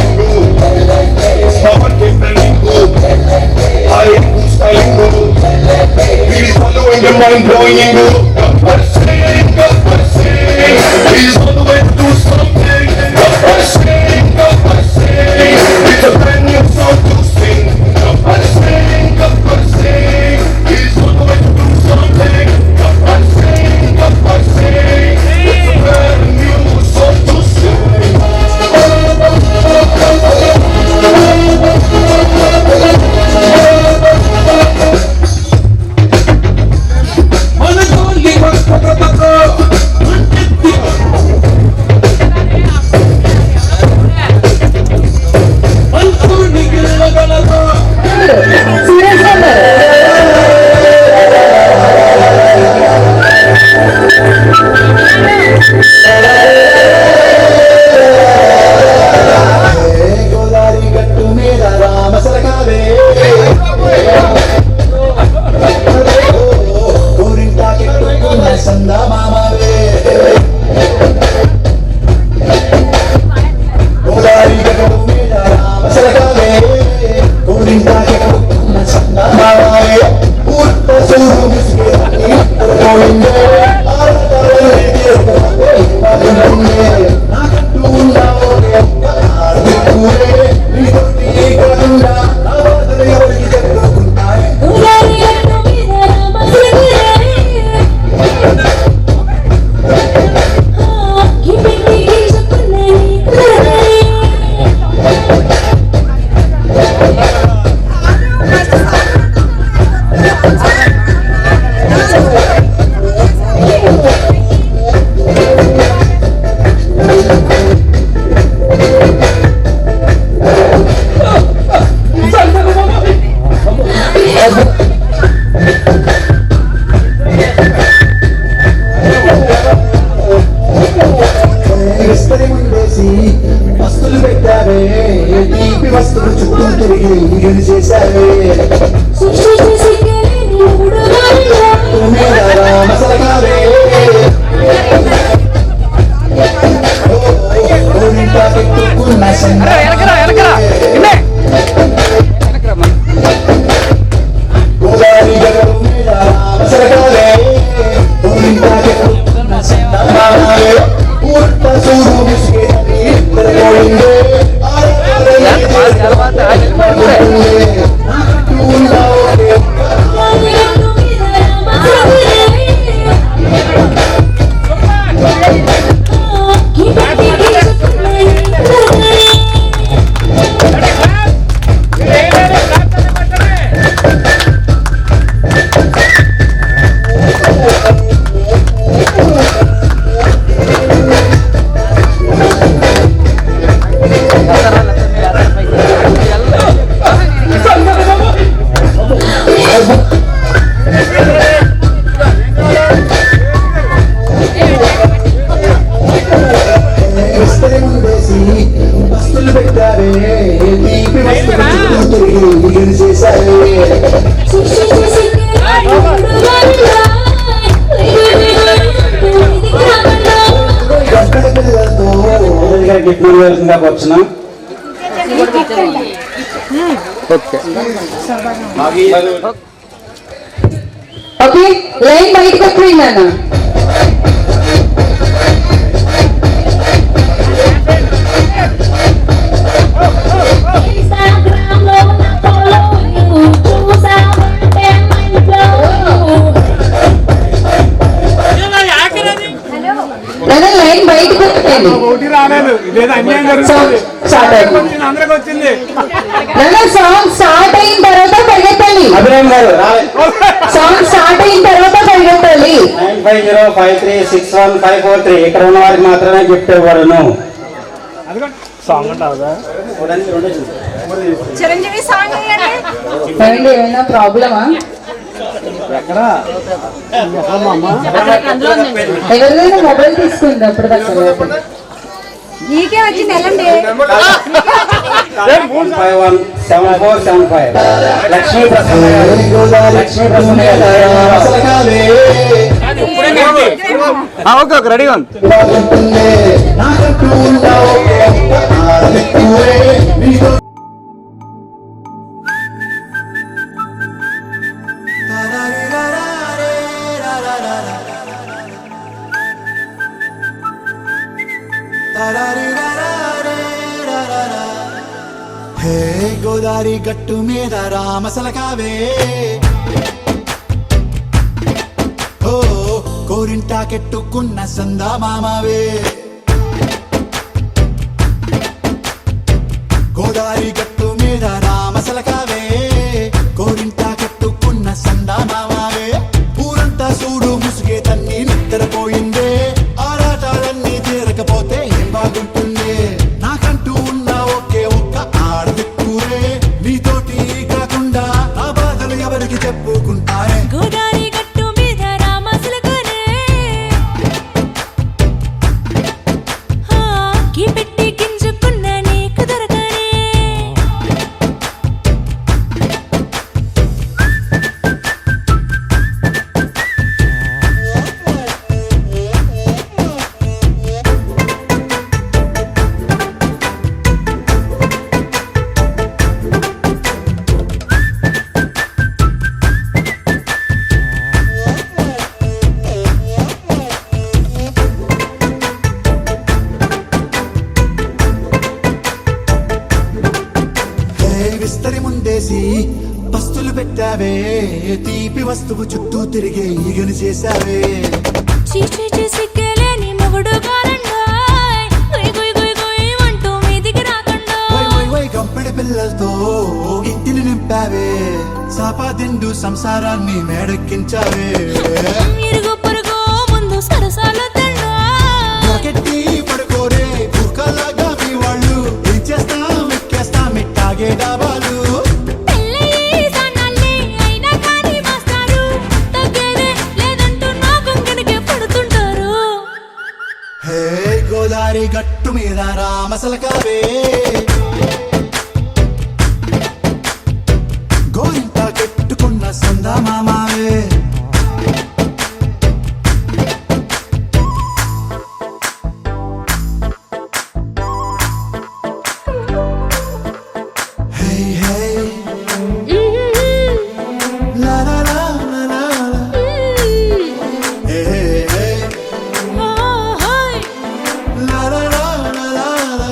గిఫ్ట్ మనీ వెళ్తుందా కూర్చున్నాం. ఓకే, లైన్ బయటకు వచ్చింది అన్న. లైన్ బయటకు వచ్చింది. సాంగ్ స్టార్ట్ అయిన తర్వాత పరిగెత్తాలి. అభిరామ్ గారు సాంగ్ స్టార్ట్ అయిన తర్వాత పరిగెత్తాలి. 9505361543 ఇక్కడ ఉన్న వారికి మాత్రమే గిఫ్ట్ ఇవ్వబడును. చిరంజీవి సాంగ్ ఏమైనా ప్రాబ్లమా? ఎవరిదైనా మొబైల్ తీసుకుంది అప్పుడు దాకా నీకే వచ్చింది వెళ్ళండి. 1517475 లక్ష్మీ ప్రసన్న ఓకే ఓకే రెడీగా ఉంది. హే గోదారి గట్టు మీద రామసలకావే, ఓ కోరింటా కెట్టుకున్న సందా మామావే. గోదారి గట్టు మీద రామసలకావే, కోరింటా కెట్టుకున్న సందా మామావే. ఊరంతా చూడు ముసుగే తన్ని నిద్రపోయిందే, ఆరాటాలన్నీ తీరకపోతే ఏం బాగుంటుంది. నాకంటూ ఉన్న ఒకే ఒక్క ఆడదిక్కురే, నీతోటి కాకుండా నా బాధలు ఎవరికి చెప్పుకుంటారే. గోదారి గట్టు మీద రామసలకనే కీ పెట్టి గింజుకున్న నీకు దొరకనే. విస్తరి ముందేసి పస్తులు పెట్టావే, తీపి వస్తువు చుట్టూ తిరిగే ఈగను చేశావే. చీచీ చేసి కేలేని మొగుడు గారండాయ్, గుయ్ గుయ్ గుయ్ గుయ్ అంటూ మీదికి రాకుండా. గంపెడి పిల్లలతో ఇంటిని నింపావే, సాపాదిండు సంసారాన్ని మేడెక్కించావే. ఇరుగు పొరుగు ముందు సరసాలు తిన్నా, జాకెట్టి పడుకోరే కుక్కలాగా మీ వాళ్ళు. ఏం చేస్తాం ఎక్కేస్తాం ఇట్టాగే డాబాలు. పెళ్ళయి సన్నాళ్ళే అయినా కానీ మాస్తారు, తగ్గేదే లేదంటూ నా కొంగనికే పడుతుంటారు. హే గోదారి గట్టు మీద రామసలకావే, గోరింట కెట్టుకున్న సందా మామావే. హే హే లా లా లా లా లా లా. హే హే హే లా లా లా లా లా లా.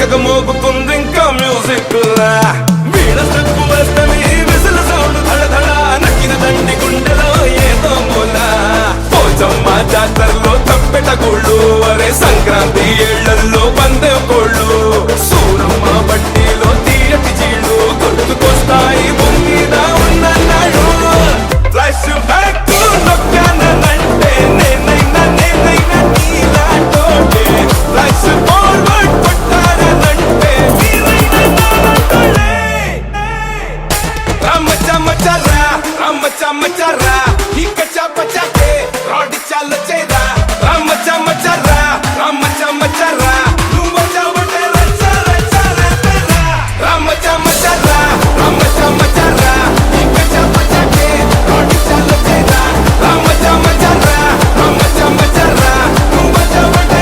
చక్కగా మోగుతుంది ఇంకా మ్యూజిక్ వీణ స్టెప్పు వేస్తేనే విసుల సౌండ్ ధడధడ నక్కిన దండి గుండెలో ఏదో మూల పోచమ్మ జాతరలో తప్పెట గోళ్ళు అరే సంక్రాంతి ఏళ్లలో పందె కోళ్ళు సూరమ్మ బట్టీలో తీయటి జీళ్ళు గుర్తుకొస్తాయి బొంగిద ఉన్న నాడు ఫ్లాష్ బ్యాక్ నొక్కానంటే నేనైనా నీలాంటోటే ఫ్లాష్ ఫార్వర్డ్ కొట్టానంటే రామచమచరా ఈ కచ్చా పచ్చాకే రాడి చాల చేరా రామచమచరా నువ్వు వచ్చావంటే రామచమచరా ఈ కచ్చా పచ్చాకే రాడి చాల చేరా రామచమచరా నువ్వు వచ్చావంటే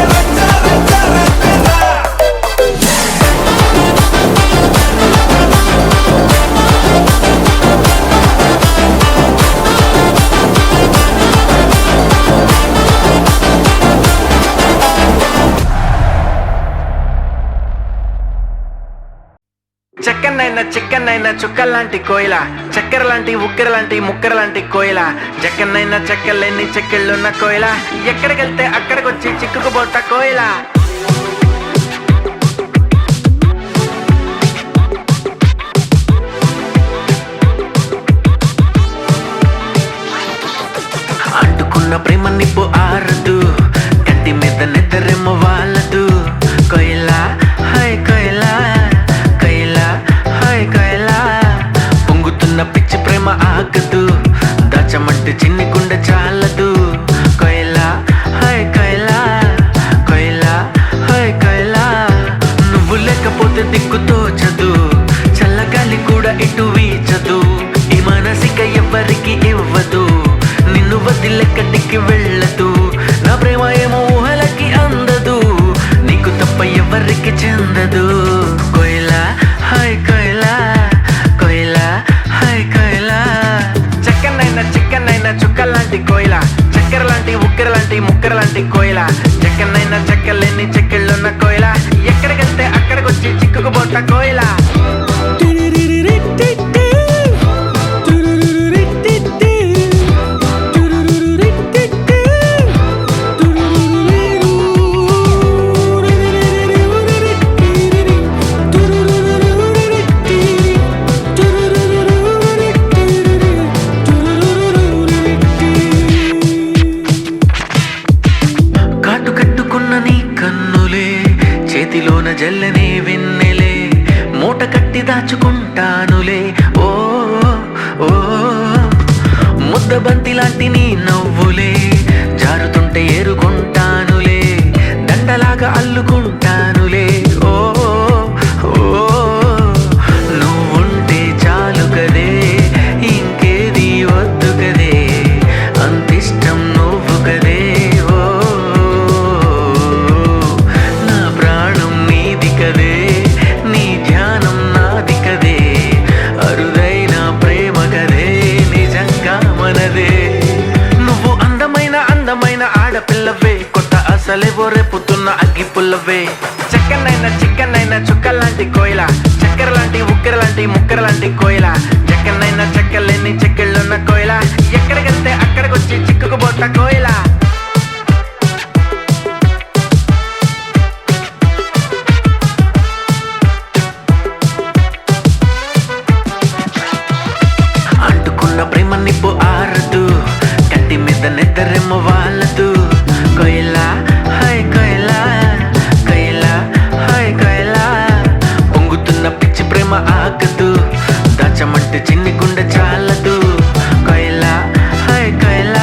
చెక్కనైనా చిక్కనైనా చుక్కల్లాంటి కోయిల చక్కెర లాంటి ఉక్కెర లాంటి ముక్కెర లాంటి కోయిల జక్కనైనా చెక్కలేని చెక్కిళ్ళున్న కోయిల ఎక్కడికెళ్తే అక్కడికొచ్చి చిక్కుకుపోత కోయిల అంటుకున్న ప్రేమ నిప్పు ఆరదు కంటి మీద నిద్రెమ్మ వాళ్ళదు కోయిల హాయ్ కోయిల పొంగుతున్న పిచ్చి ప్రేమ ఆగదు దాచమంటే చిన్ని గుండె చాలదు కోయిల హాయ్ కోయిల నువ్వు లేకపోతే దిక్కు తోచదు చల్లగాలి కూడా ఇటు వీచదు ఈ మానసిక ఎవ్వరికి ఇవ్వదు నిన్ను వదిలెక్కడికి వెళ్ళదు నా ప్రేమ ఏమో ఊహలకి అందదు నీకు తప్ప ఎవరికి చెందదు కోయిల హాయ్ కోయిల చెక్కనైనా చిక్కనైనా చుక్కల్లాంటి కోయిల చక్కెర లాంటి ఉక్కెర లాంటి ముక్కెర లాంటి కోయిల చెక్కనైనా చెక్కలేని చెక్కిళ్ళున్న కోయిల ఎక్కడికెళ్తే అక్కడికొచ్చి చిక్కుకుపోత కోయిల చేతిలోన జల్లనే వెన్నెలే మూట కట్టి దాచుకుంటానులే ఓ ఓ ముద్ద బంతి లాంటి నీ నవ్వులే జారుతుంటే ఏరుకుంటానులే దండలాగా అల్లుకుంటానులే ఓ ఓ నువ్వుంటే చాలు కదే ఇంకేది వద్దు కదే అంతిష్టం నువ్వు కదే నీ ధ్యానం నాది కదే అరుదైన ప్రేమ కదే నిజంగా మనదే నువ్వు అందమైన ఆడపిల్లవే కొత్త అసలేవో రేపుతున్న అగ్గి పుల్లవే చెక్కనైనా చిక్కనైనా చుక్కల్లాంటి కోయిల చక్కెర లాంటి ఉక్కెర లాంటి ముక్కెర లాంటి కోయిల చెక్కనైనా చెక్కలేని చెక్కిళ్ళున్న కోయిల ఎక్కడికెళ్తే అక్కడికొచ్చి చిక్కుకుపోత కోయిల ప్రేమ నిప్పు ఆరదు కంటి మీద నిద్రెమ్మ వాళ్ళదు కోయిల హాయ్ కోయిల పొంగుతున్న పిచ్చి ప్రేమ ఆగదు దాచమంటే చిన్ని గుండె చాలదు కోయిల హాయ్ కోయిల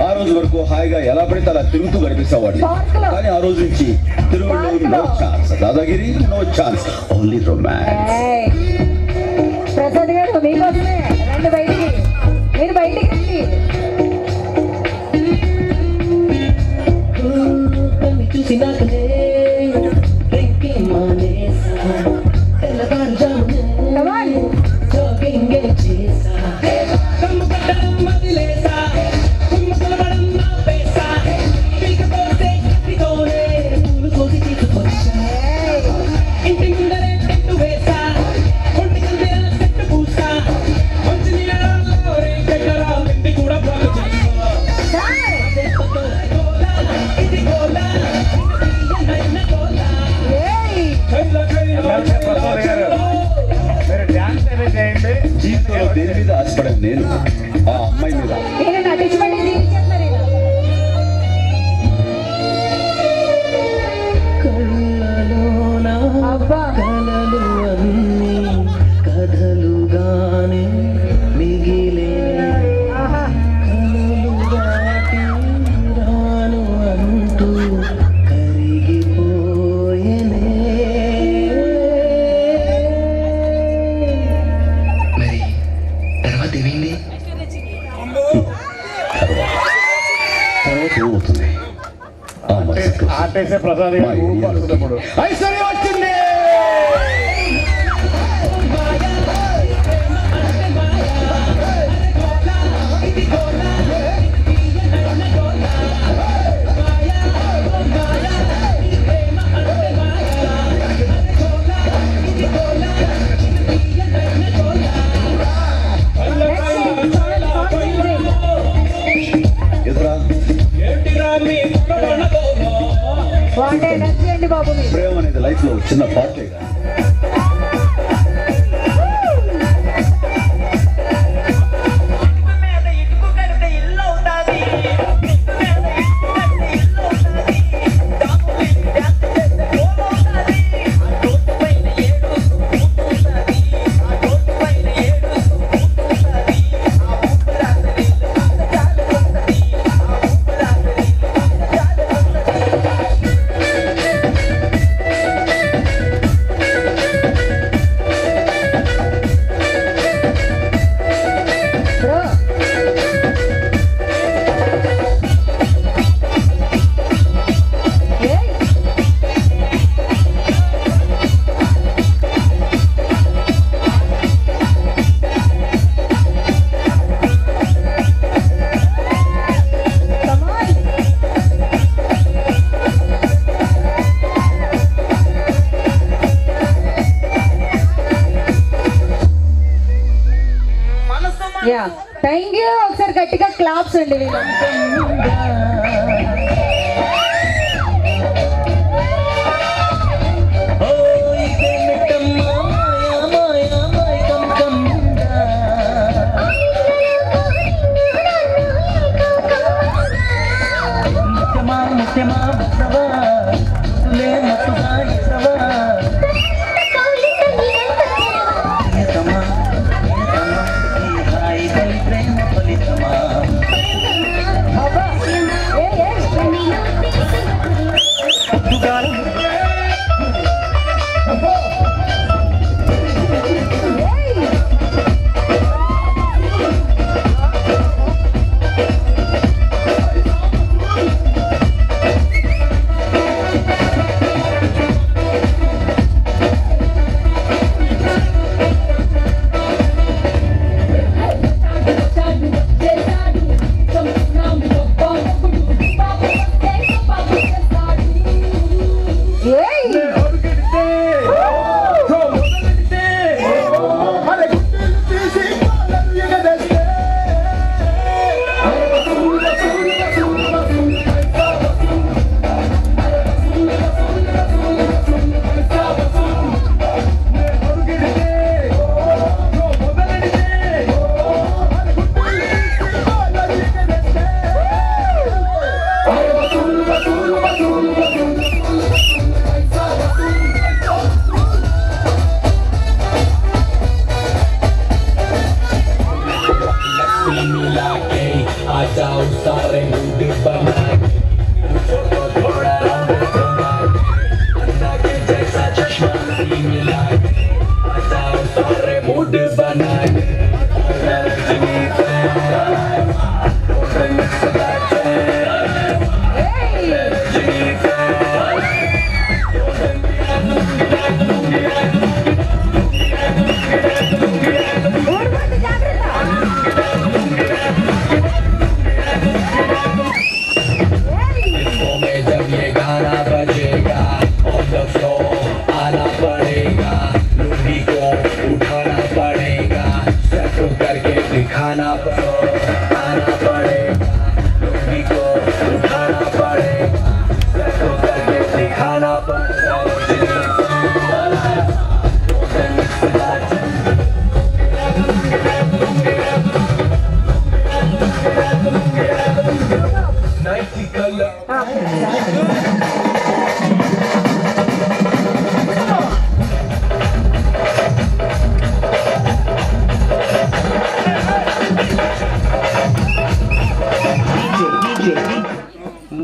ఆ రోజు వరకు హాయిగా ఎలా పడితే అలా తిరుగుతూ కనిపిస్తావాడిని, కానీ ఆ రోజు నుంచి తిరుగుడు నో ఛాన్స్, దాదాగిరి no chance, only romance. Prasad గారు మీకోసమే రండి బయటికి, మీరు బయటికి రండి. చూసినాకనే దేని మీద ఆశపడను నేను, ఆ అమ్మాయి మీద. కలలు అన్నీ కథలుగానే మిగిలే, కలలు దాటి రాను అంటూ కరిగిపోయేనే. మరి తర్వాత ఏమైంది? తర్వాత ఏమవుతుంది? ఆ మరుసటి ప్రసాద్ ఐశ్వర్య వచ్చింది. ప్రేమ అనేది లైఫ్ లో చిన్న పార్టీ. Yeah thank you. ఒకసారి గట్టిగా క్లాప్స్ అండి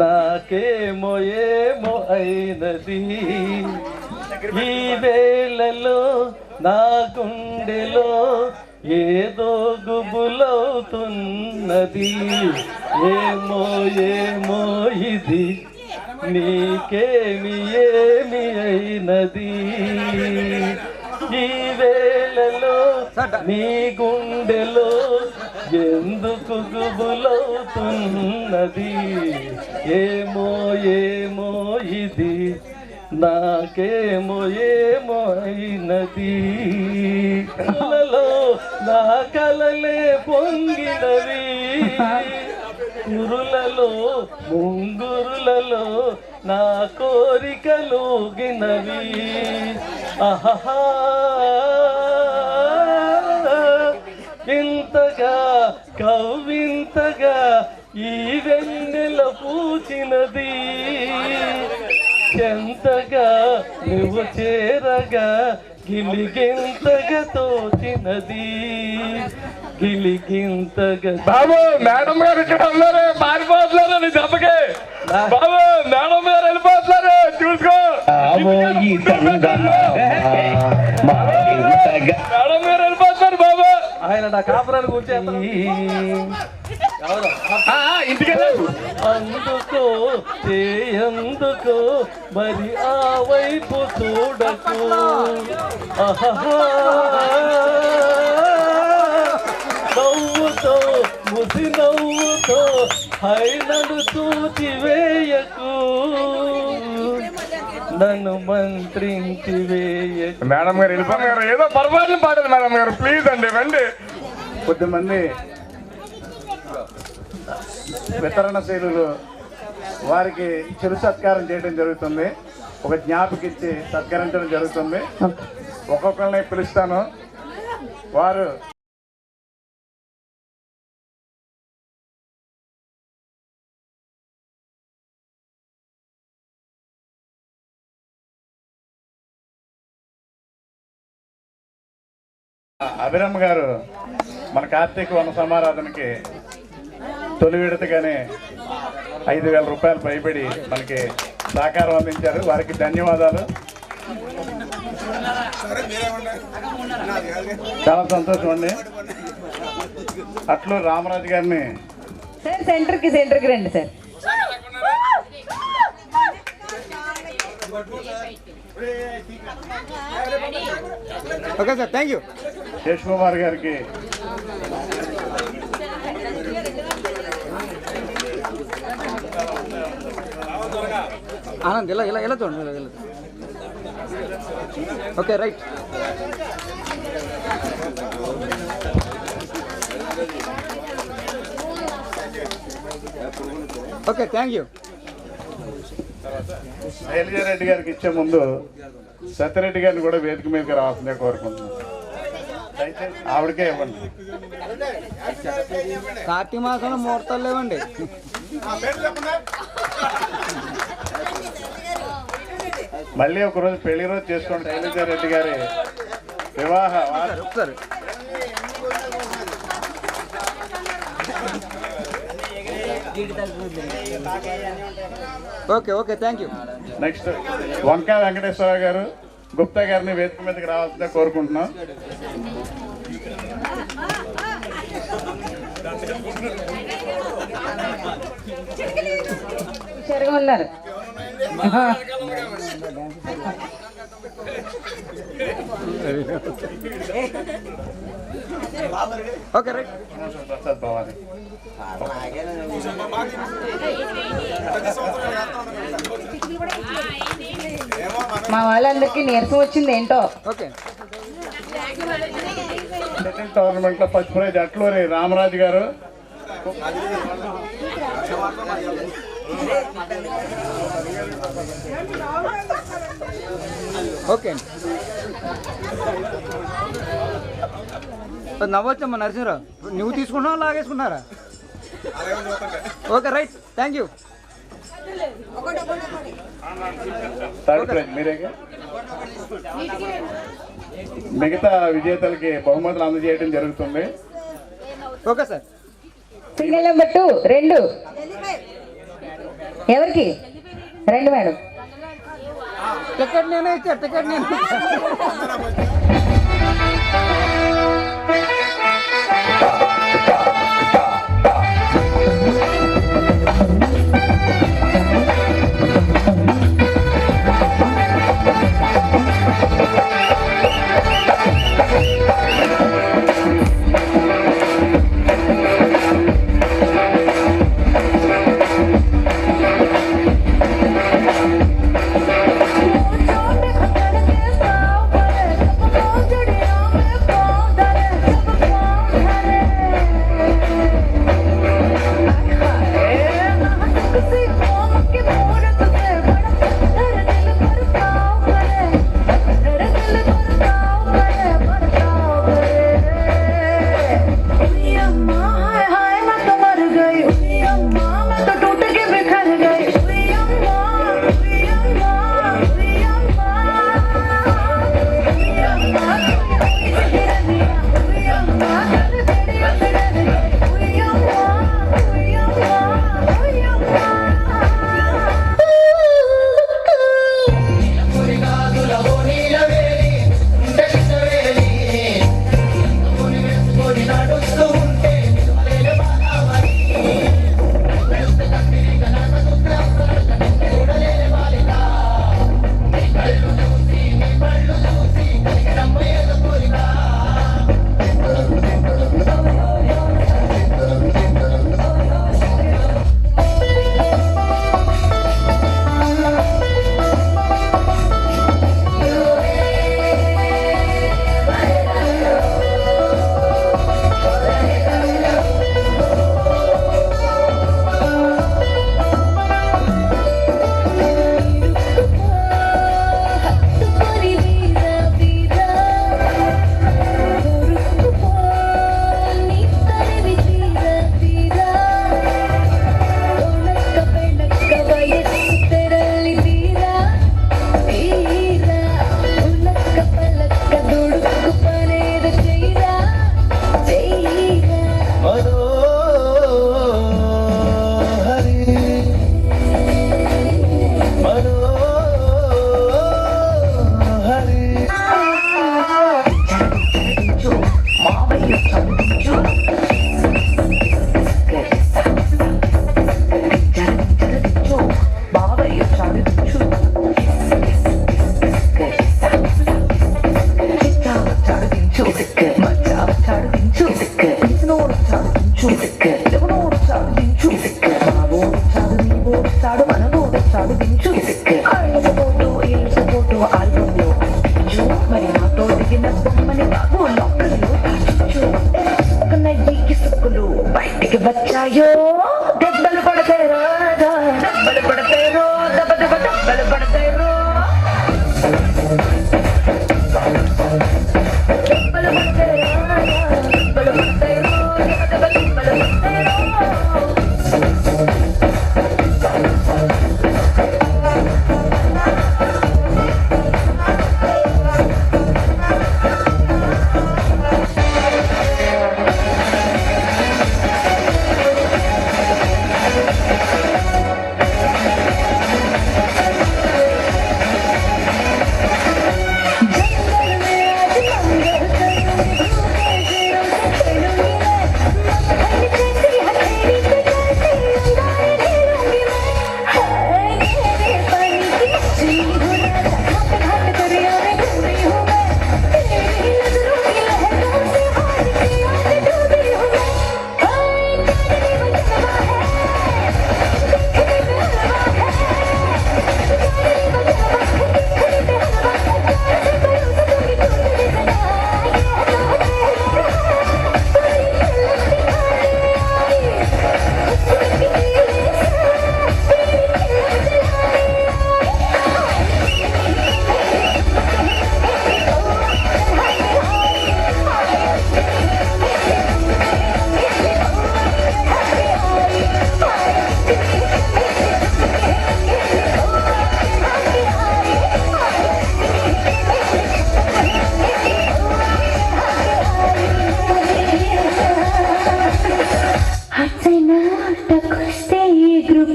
నాకేమో ఏమో అయినది ఈ వేళలో నా గుండెలో ఏదో గుబులవుతున్నది ఏమో ఏమో ఇది నీకేమి ఏమి అయినది ఈ వేళలో నీ గుండెలో ఎందుకు గుబులవుతున్నది ఏమో ఏమో ఇది నాకేమో ఏమో అయినది కలలో నా కలలే పొంగినవి కురులలో ముంగురులలో నా కోరికలుగినవి ఆహా ఇంతగా కవ్వింతగా ఈ వెన్నెల పూచినది ఎంతగా నువ్వు చేరగా గిలిగింతగా తోచినది గిలిగింతగా బాబు మేడం గారు ఇక్కడ ఉన్నారు పారిపోతున్నారు నీ దెబ్బకి బాబు మేడం గారు వెళ్ళిపోతున్నారు చూసుకో మేడం గారు వెళ్ళిపోతున్నారు బాబు ఆయన నా కాపురాన్ని కూర్చొని ఇంటికి అందుకో చేయందుకో మరి ఆ వైపు చూడకు నవ్వుతో ముసి నవ్వుతో హైనను చూచి వేయకు నన్ను మంత్రించి వేయకు. మేడం గారు వెళ్ళిపోతున్నారు ఏదో పొరపాట్లు పాడదు మేడం గారు ప్లీజ్ అండి రండి కొద్దిమంది వితరణశీలులు వారికి చిరు సత్కారం చేయడం జరుగుతుంది. ఒక జ్ఞాపకం ఇచ్చి సత్కరించడం జరుగుతుంది. ఒక్కొక్కరిని పిలుస్తాను. వారు అభిరామ్ గారు మన కార్తీక వన సమారాధనకి తొలి విడతగానే 5,000 రూపాయలు పైబడి మనకి సహకారం అందించారు. వారికి ధన్యవాదాలు. చాలా సంతోషం అండి. అట్లు రామరాజు గారిని సార్ సెంటర్కి రండి sir. Okay sir, thank you. Shesh Kumar గారికి ఆనంద్ ఇలా ఇలా ఇలా చూడండి, ఇలా okay right. Okay thank you. Shailaja Reddy గారికి ఇచ్చే ముందు సత్యరెడ్డి గారిని కూడా వేదిక మీదకి రావాల్సిందే కోరుకుంటున్నాను. ఆవిడకే ఇవ్వండి. కార్తీక మాసంలో ముహూర్తాలు లేవండి. మళ్ళీ ఒక రోజు పెళ్లి రోజు చేసుకోండి. శైలజారెడ్డి గారి వివాహ ఒకసారి okay okay thank you. Next వంకా వెంకటేశ్వర గారు గుప్తా గారిని వేదిక మీదకి రావాల్సిందే కోరుకుంటున్నాం. ఉన్నారు. Okay right. ప్రసాద్ భవాని మా వాళ్ళందరికీ నీరసం వచ్చింది ఏంటో. ఓకే. సెకండ్ టోర్నమెంట్ లో ఫస్ట్ ప్రైజ్ అట్లూరి రామరాజు గారు. ఓకే నవ్వొచ్చమ్మా నరసింహరావు. నువ్వు తీసుకున్నావా లాగేసుకున్నారా? Okay right thank you. Third prize మీరేగా. మిగతా విజేతలకి బహుమతులు అందజేయడం జరుగుతుంది. Okay sir. సింగిల్ నెంబర్ 2 2 ఎవరికి 2 మేడం. టికెట్ నేనే ఇచ్చా, టికెట్ నేను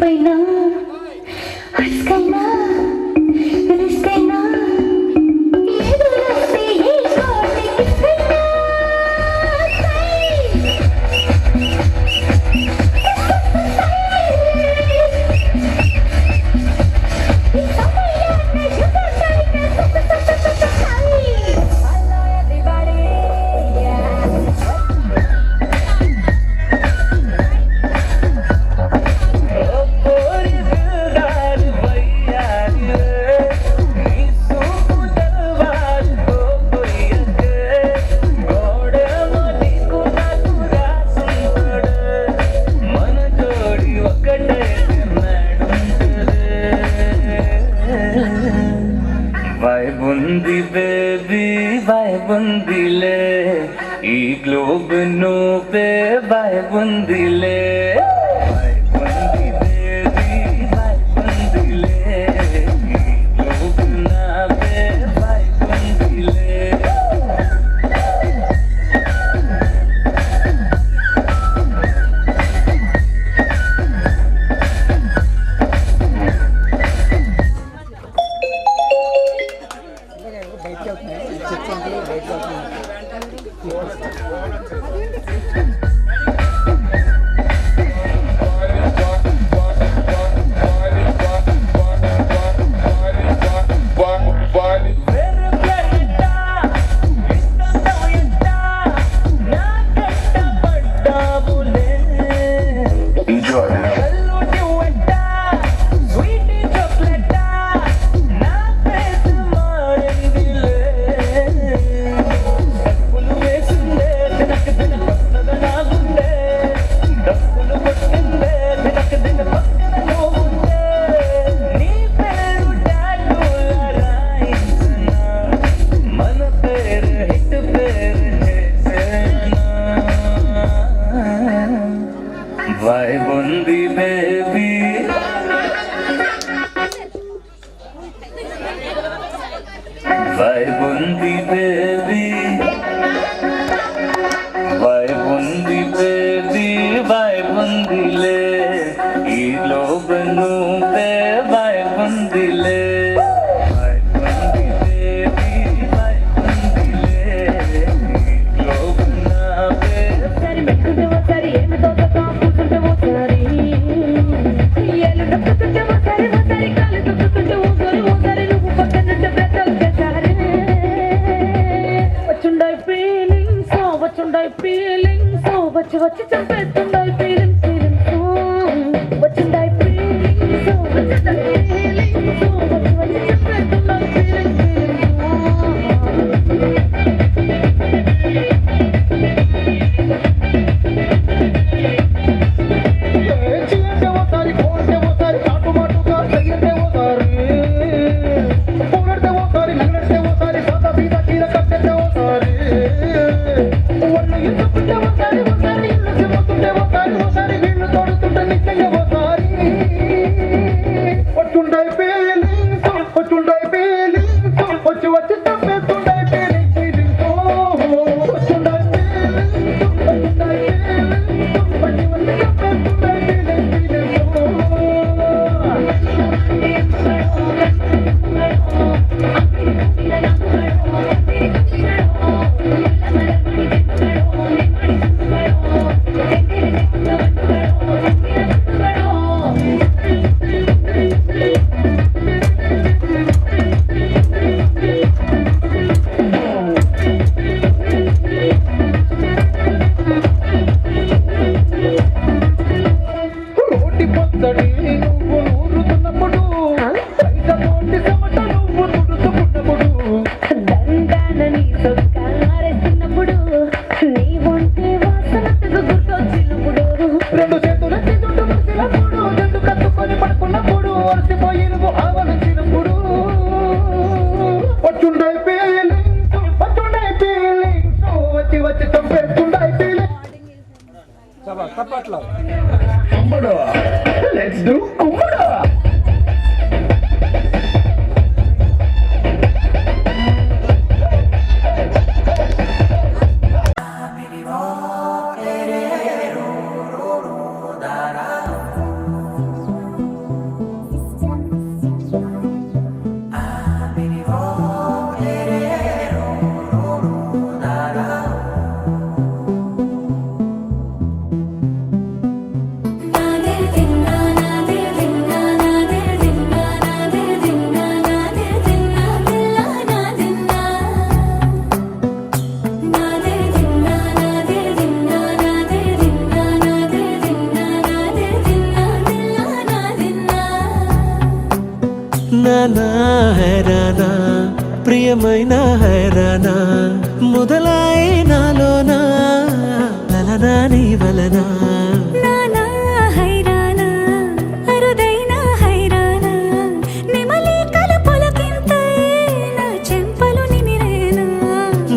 పైన హస్కైనా రిస్కైనా ఎదురొస్తే ఏ కోటికైనా బుంది బేబీ బాయ్ బుందిలే ఈ గ్లోబ్ నువ్వే bye బుందిలే bye boondi baby bye బుందిలే ఈ గ్లోబ్ నావే bye బుందిలే Vai bundi baby Vai bundi baby Vai bundi baby Vai bundi le Ee lob nu pe Vai bundi le Vai bundi baby Vai bundi le Ee lob na pe Sari mekkude wo sari em to వచ్చి చంపేస్తుండాయి feeling వచ్చిండాయి feeling వచ్చి చంపేస్తుండాయి feeling తప్పట్లో let's do కుమ్మడా నానా హైరానా ప్రియమైన హైరానా మొదలాయి నాలోనా లలనా నీ వలనా నానా హైరానా అరుదైన హైరానా నెమలి కలుపులకింతై నా చెంపలు నిమిరేనా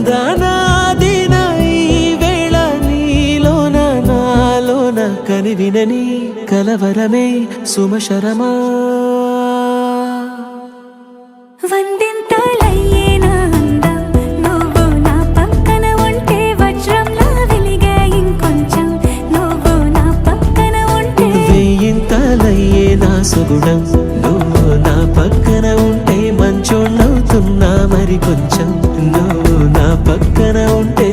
దానాదిన ఈ వేళ నీలోన నాలోన కనివినని కలవరమే సుమశరమా వందింతలయ్యేనా అందం నువ్వు నా పక్కన ఉంటే వజ్రంలా వెలిగే ఇంకొంచెం నువ్వు నా పక్కన ఉంటే వేయింతలయ్యే నా సుగుణం నువ్వు నా పక్కన ఉంటే మంచోళ్ళవుతున్నా మరి కొంచెం నువ్వు నా పక్కన ఉంటే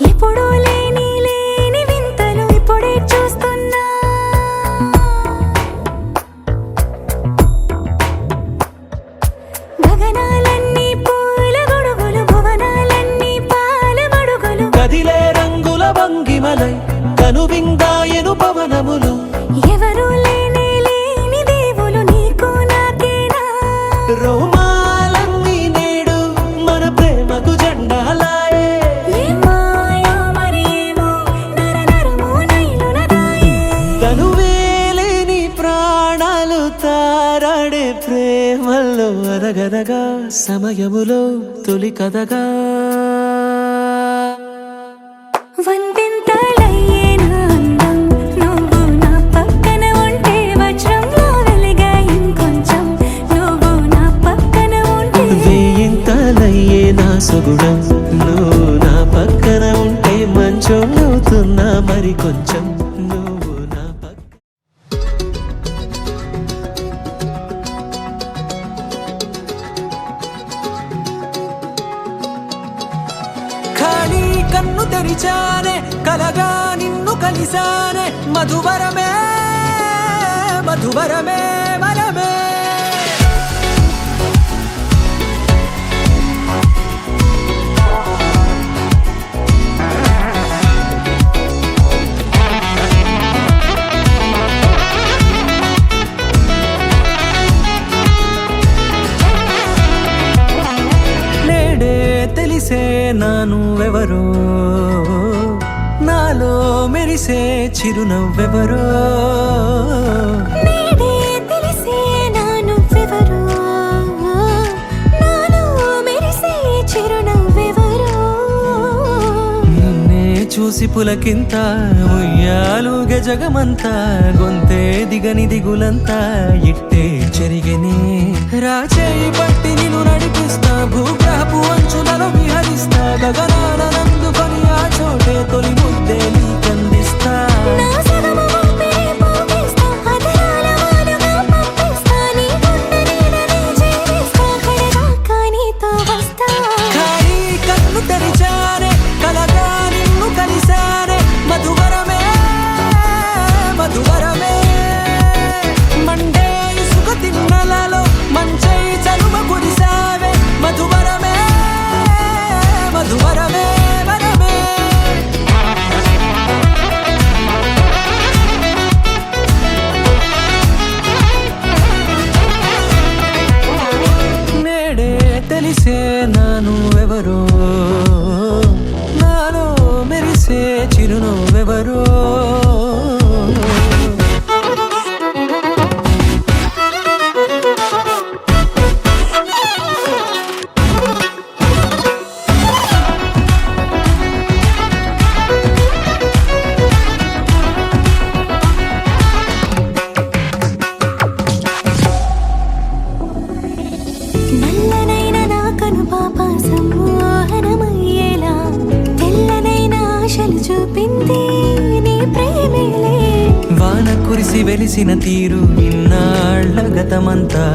ఎప్పుడూ లేని వింతలు ఇప్పుడే చూస్తున్నా గగనాలన్నీ పూల గొడుగులు భువనాలన్నీ పాల గొడుగులు కదిలే రంగుల భంగిమలై కనువిందాయను పవనములు ఎవరు లేని దేవులు నీకు నాకేనా రోమాలన్నీ నేడు మన ప్రేమకు జెండాలాయే ఏ మాయో మరి ఏమో నరనరమో నైలునదాయే తనువేలేని ప్రాణాలు తారాడే ప్రేమల్లో అరగరగా సమయములో తొలి కథగా వందింతలయ్యేనా అందం నువ్వు నా పక్కన ఉంటే వజ్రంలా వెలిగే ఇంకొంచెం నువ్వు నా పక్కన ఉంటే వేయింతలయ్యే నా సుగుణం నువ్వు నా పక్కన ఉంటే మంచోళ్ళవుతున్నా మరి కొంచెం నువ్వు నా పక్క ఖాళీ కన్ను తెరిచానే కలగా నిన్ను కలిసానే మధువరమే మధువరమే వరమే నేడే తెలిసే నానువెవరో నాలో మెరిసే చిరునవ్వెవరో నీడే తెలిసే నానువ్వెవరో నాలో మెరిసే చిరునవ్వెవరో నిన్నే చూసి పులకింత ఉయ్యాలుగే జగమంతా గొంతే దిగని దిగులంతా ఇట్టే చెరిగనే రాచేయి పట్టి నిన్ను నడిపిస్తా భూగ్రహపు అంచులలో విహరిస్తా గగనాన నందుకొని ఆ చోటే తొలి ముద్దే నీకందిస్తా నా సగము ఊపిరి పోగిస్తా అధరాల వాలుగా పంపిస్తా నీ గుండె నీడనే చేరిస్తా కడదాకా నీతో వస్తా ఖాళీ కన్ను తెరిచానే కలగా నిన్ను కలిసానే మధువరమే మధువరమే మండే ఇసుక తిన్నలలో మంచై చలువ కురిసావే మధువరమే మధువరమే పూసే చిరునవ్వెవరో నల్లనైన నా కను పాప సమ్మోహనమయ్యేలా తెల్లనైన ఆశలు చూపింది నీ ప్రేమేలే. వాన కురిసి వెలిసిన తీరు ఇన్నాళ్ళ గతమంతా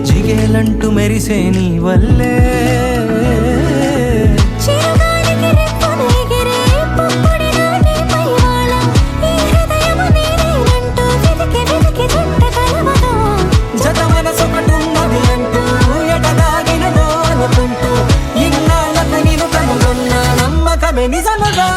జిగేలంటూ మెరిసే నీ వల్లే. చిరుగాలికి రెప్పన ఎగిరే పుప్పొడిన నీ పైవాళ ఈ హృదయము నీదేనంటూ వెతికి వెతికి జంట కలవగా జత మనసొకటున్నది అంటూ ఎటగాగినదో అనుకుంటూ ఇన్నాళ్ళకు నేను కనుగొన్న నమ్మకమే నిజముగా